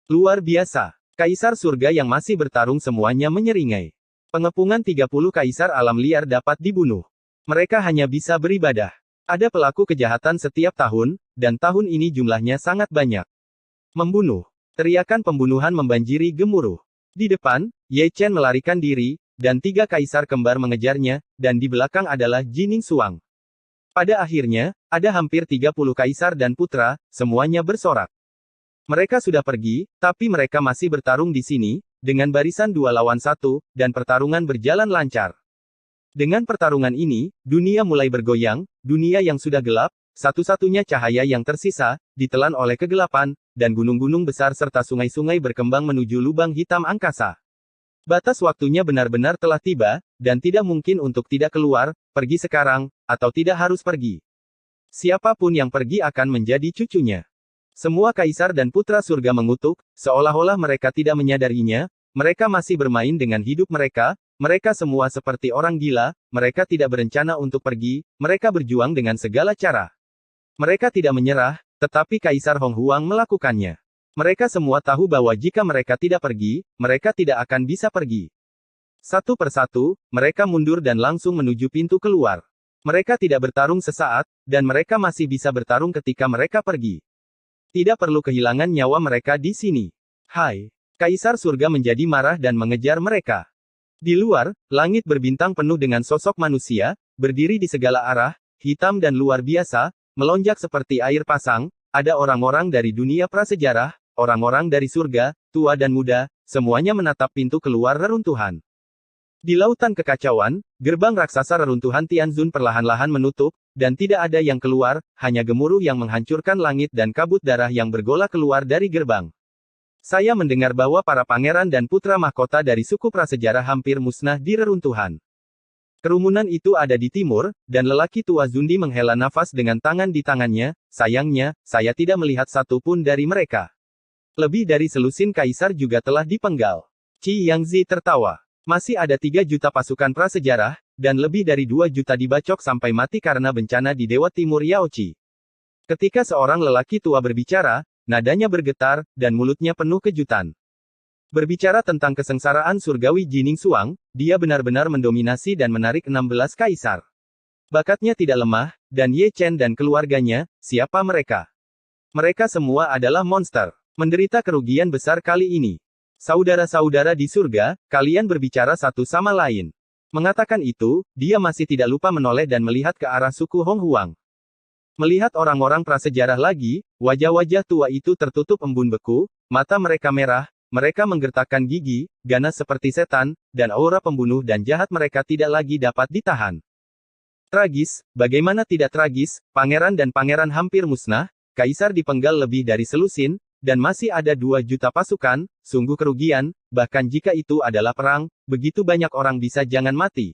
Luar biasa. Kaisar surga yang masih bertarung semuanya menyeringai. Pengepungan 30 kaisar alam liar dapat dibunuh. Mereka hanya bisa beribadah. Ada pelaku kejahatan setiap tahun, dan tahun ini jumlahnya sangat banyak. Membunuh. Teriakan pembunuhan membanjiri gemuruh. Di depan, Ye Chen melarikan diri, dan tiga kaisar kembar mengejarnya, dan di belakang adalah Jining Suang. Pada akhirnya, ada hampir 30 kaisar dan putra, semuanya bersorak. Mereka sudah pergi, tapi mereka masih bertarung di sini, dengan barisan 2 lawan 1, dan pertarungan berjalan lancar. Dengan pertarungan ini, dunia mulai bergoyang, dunia yang sudah gelap, satu-satunya cahaya yang tersisa, ditelan oleh kegelapan, dan gunung-gunung besar serta sungai-sungai berkembang menuju lubang hitam angkasa. Batas waktunya benar-benar telah tiba, dan tidak mungkin untuk tidak keluar, pergi sekarang, atau tidak harus pergi. Siapapun yang pergi akan menjadi cucunya. Semua kaisar dan putra surga mengutuk, seolah-olah mereka tidak menyadarinya, mereka masih bermain dengan hidup mereka semua seperti orang gila, mereka tidak berencana untuk pergi, mereka berjuang dengan segala cara. Mereka tidak menyerah, tetapi Kaisar Hong Huang melakukannya. Mereka semua tahu bahwa jika mereka tidak pergi, mereka tidak akan bisa pergi. Satu persatu, mereka mundur dan langsung menuju pintu keluar. Mereka tidak bertarung sesaat, dan mereka masih bisa bertarung ketika mereka pergi. Tidak perlu kehilangan nyawa mereka di sini. Hai! Kaisar surga menjadi marah dan mengejar mereka. Di luar, langit berbintang penuh dengan sosok manusia, berdiri di segala arah, hitam dan luar biasa, melonjak seperti air pasang. Ada orang-orang dari dunia prasejarah, orang-orang dari surga, tua dan muda, semuanya menatap pintu keluar reruntuhan. Di lautan kekacauan, gerbang raksasa reruntuhan Tianzun perlahan-lahan menutup, dan tidak ada yang keluar, hanya gemuruh yang menghancurkan langit dan kabut darah yang bergolak keluar dari gerbang. Saya mendengar bahwa para pangeran dan putra mahkota dari suku prasejarah hampir musnah di reruntuhan. Kerumunan itu ada di timur, dan lelaki tua Zundi menghela nafas dengan tangan di tangannya. Sayangnya, saya tidak melihat satu pun dari mereka. Lebih dari selusin kaisar juga telah dipenggal. Qi Yangzi tertawa. Masih ada 3 juta pasukan prasejarah, dan lebih dari 2 juta dibacok sampai mati karena bencana di Dewa Timur Yaoqi. Ketika seorang lelaki tua berbicara, nadanya bergetar, dan mulutnya penuh kejutan. Berbicara tentang kesengsaraan surgawi Jining Suang, dia benar-benar mendominasi dan menarik 16 kaisar. Bakatnya tidak lemah, dan Ye Chen dan keluarganya, siapa mereka? Mereka semua adalah monster. Menderita kerugian besar kali ini. Saudara-saudara di surga, kalian berbicara satu sama lain. Mengatakan itu, dia masih tidak lupa menoleh dan melihat ke arah suku Hong Huang. Melihat orang-orang prasejarah lagi, wajah-wajah tua itu tertutup embun beku, mata mereka merah, mereka menggertakkan gigi, ganas seperti setan, dan aura pembunuh dan jahat mereka tidak lagi dapat ditahan. Tragis, bagaimana tidak tragis, pangeran dan pangeran hampir musnah, kaisar dipenggal lebih dari selusin, dan masih ada 2 juta pasukan, sungguh kerugian, bahkan jika itu adalah perang, begitu banyak orang bisa jangan mati.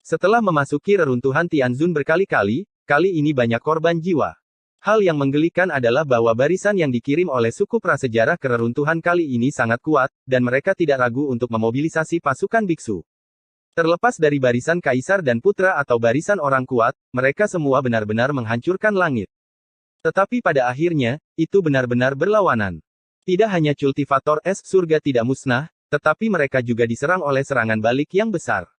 Setelah memasuki reruntuhan Tianzun berkali-kali, kali ini banyak korban jiwa. Hal yang menggelikan adalah bahwa barisan yang dikirim oleh suku prasejarah ke reruntuhan kali ini sangat kuat, dan mereka tidak ragu untuk memobilisasi pasukan biksu. Terlepas dari barisan kaisar dan putra atau barisan orang kuat, mereka semua benar-benar menghancurkan langit. Tetapi pada akhirnya, itu benar-benar berlawanan. Tidak hanya kultivator es surga tidak musnah, tetapi mereka juga diserang oleh serangan balik yang besar.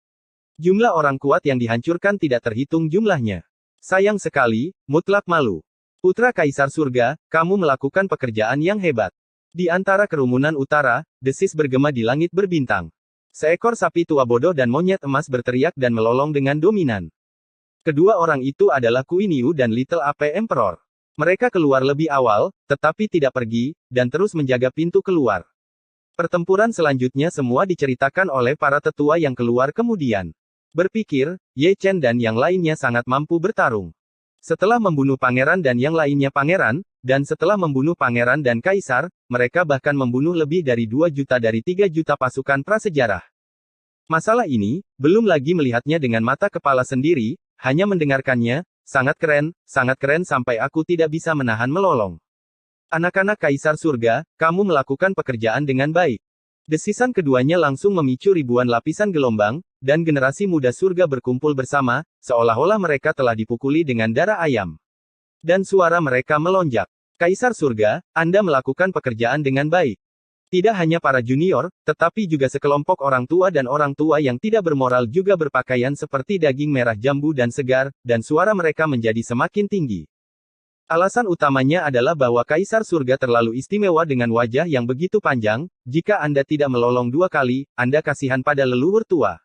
Jumlah orang kuat yang dihancurkan tidak terhitung jumlahnya. Sayang sekali, mutlak malu. Putra Kaisar Surga, kamu melakukan pekerjaan yang hebat. Di antara kerumunan utara, desis bergema di langit berbintang. Seekor sapi tua bodoh dan monyet emas berteriak dan melolong dengan dominan. Kedua orang itu adalah Kui Niu dan Little Ape Emperor. Mereka keluar lebih awal, tetapi tidak pergi, dan terus menjaga pintu keluar. Pertempuran selanjutnya semua diceritakan oleh para tetua yang keluar kemudian. Berpikir, Ye Chen dan yang lainnya sangat mampu bertarung. Setelah membunuh pangeran dan yang lainnya pangeran, dan setelah membunuh pangeran dan kaisar, mereka bahkan membunuh lebih dari 2 juta dari 3 juta pasukan prasejarah. Masalah ini, belum lagi melihatnya dengan mata kepala sendiri, hanya mendengarkannya, sangat keren sampai aku tidak bisa menahan melolong. Anak-anak Kaisar Surga, kamu melakukan pekerjaan dengan baik. Desisan keduanya langsung memicu ribuan lapisan gelombang, dan generasi muda surga berkumpul bersama, seolah-olah mereka telah dipukuli dengan darah ayam. Dan suara mereka melonjak. Kaisar Surga, Anda melakukan pekerjaan dengan baik. Tidak hanya para junior, tetapi juga sekelompok orang tua dan orang tua yang tidak bermoral juga berpakaian seperti daging merah jambu dan segar, dan suara mereka menjadi semakin tinggi. Alasan utamanya adalah bahwa Kaisar Surga terlalu istimewa dengan wajah yang begitu panjang. Jika Anda tidak melolong 2 kali, Anda kasihan pada leluhur tua.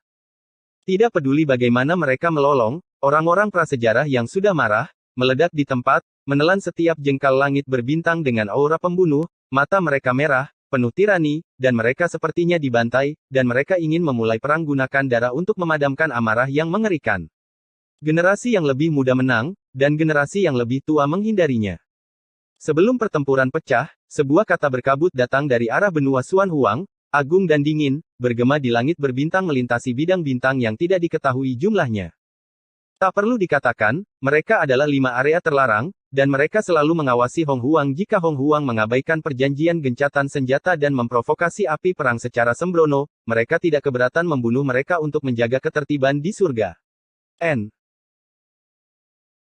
Tidak peduli bagaimana mereka melolong, orang-orang prasejarah yang sudah marah, meledak di tempat, menelan setiap jengkal langit berbintang dengan aura pembunuh, mata mereka merah, penuh tirani, dan mereka sepertinya dibantai, dan mereka ingin memulai perang gunakan darah untuk memadamkan amarah yang mengerikan. Generasi yang lebih muda menang, dan generasi yang lebih tua menghindarinya. Sebelum pertempuran pecah, sebuah kata berkabut datang dari arah benua Xuan Huang, agung dan dingin, bergema di langit berbintang melintasi bidang bintang yang tidak diketahui jumlahnya. Tak perlu dikatakan, mereka adalah 5 area terlarang, dan mereka selalu mengawasi Hong Huang jika Hong Huang mengabaikan perjanjian gencatan senjata dan memprovokasi api perang secara sembrono, mereka tidak keberatan membunuh mereka untuk menjaga ketertiban di surga. N.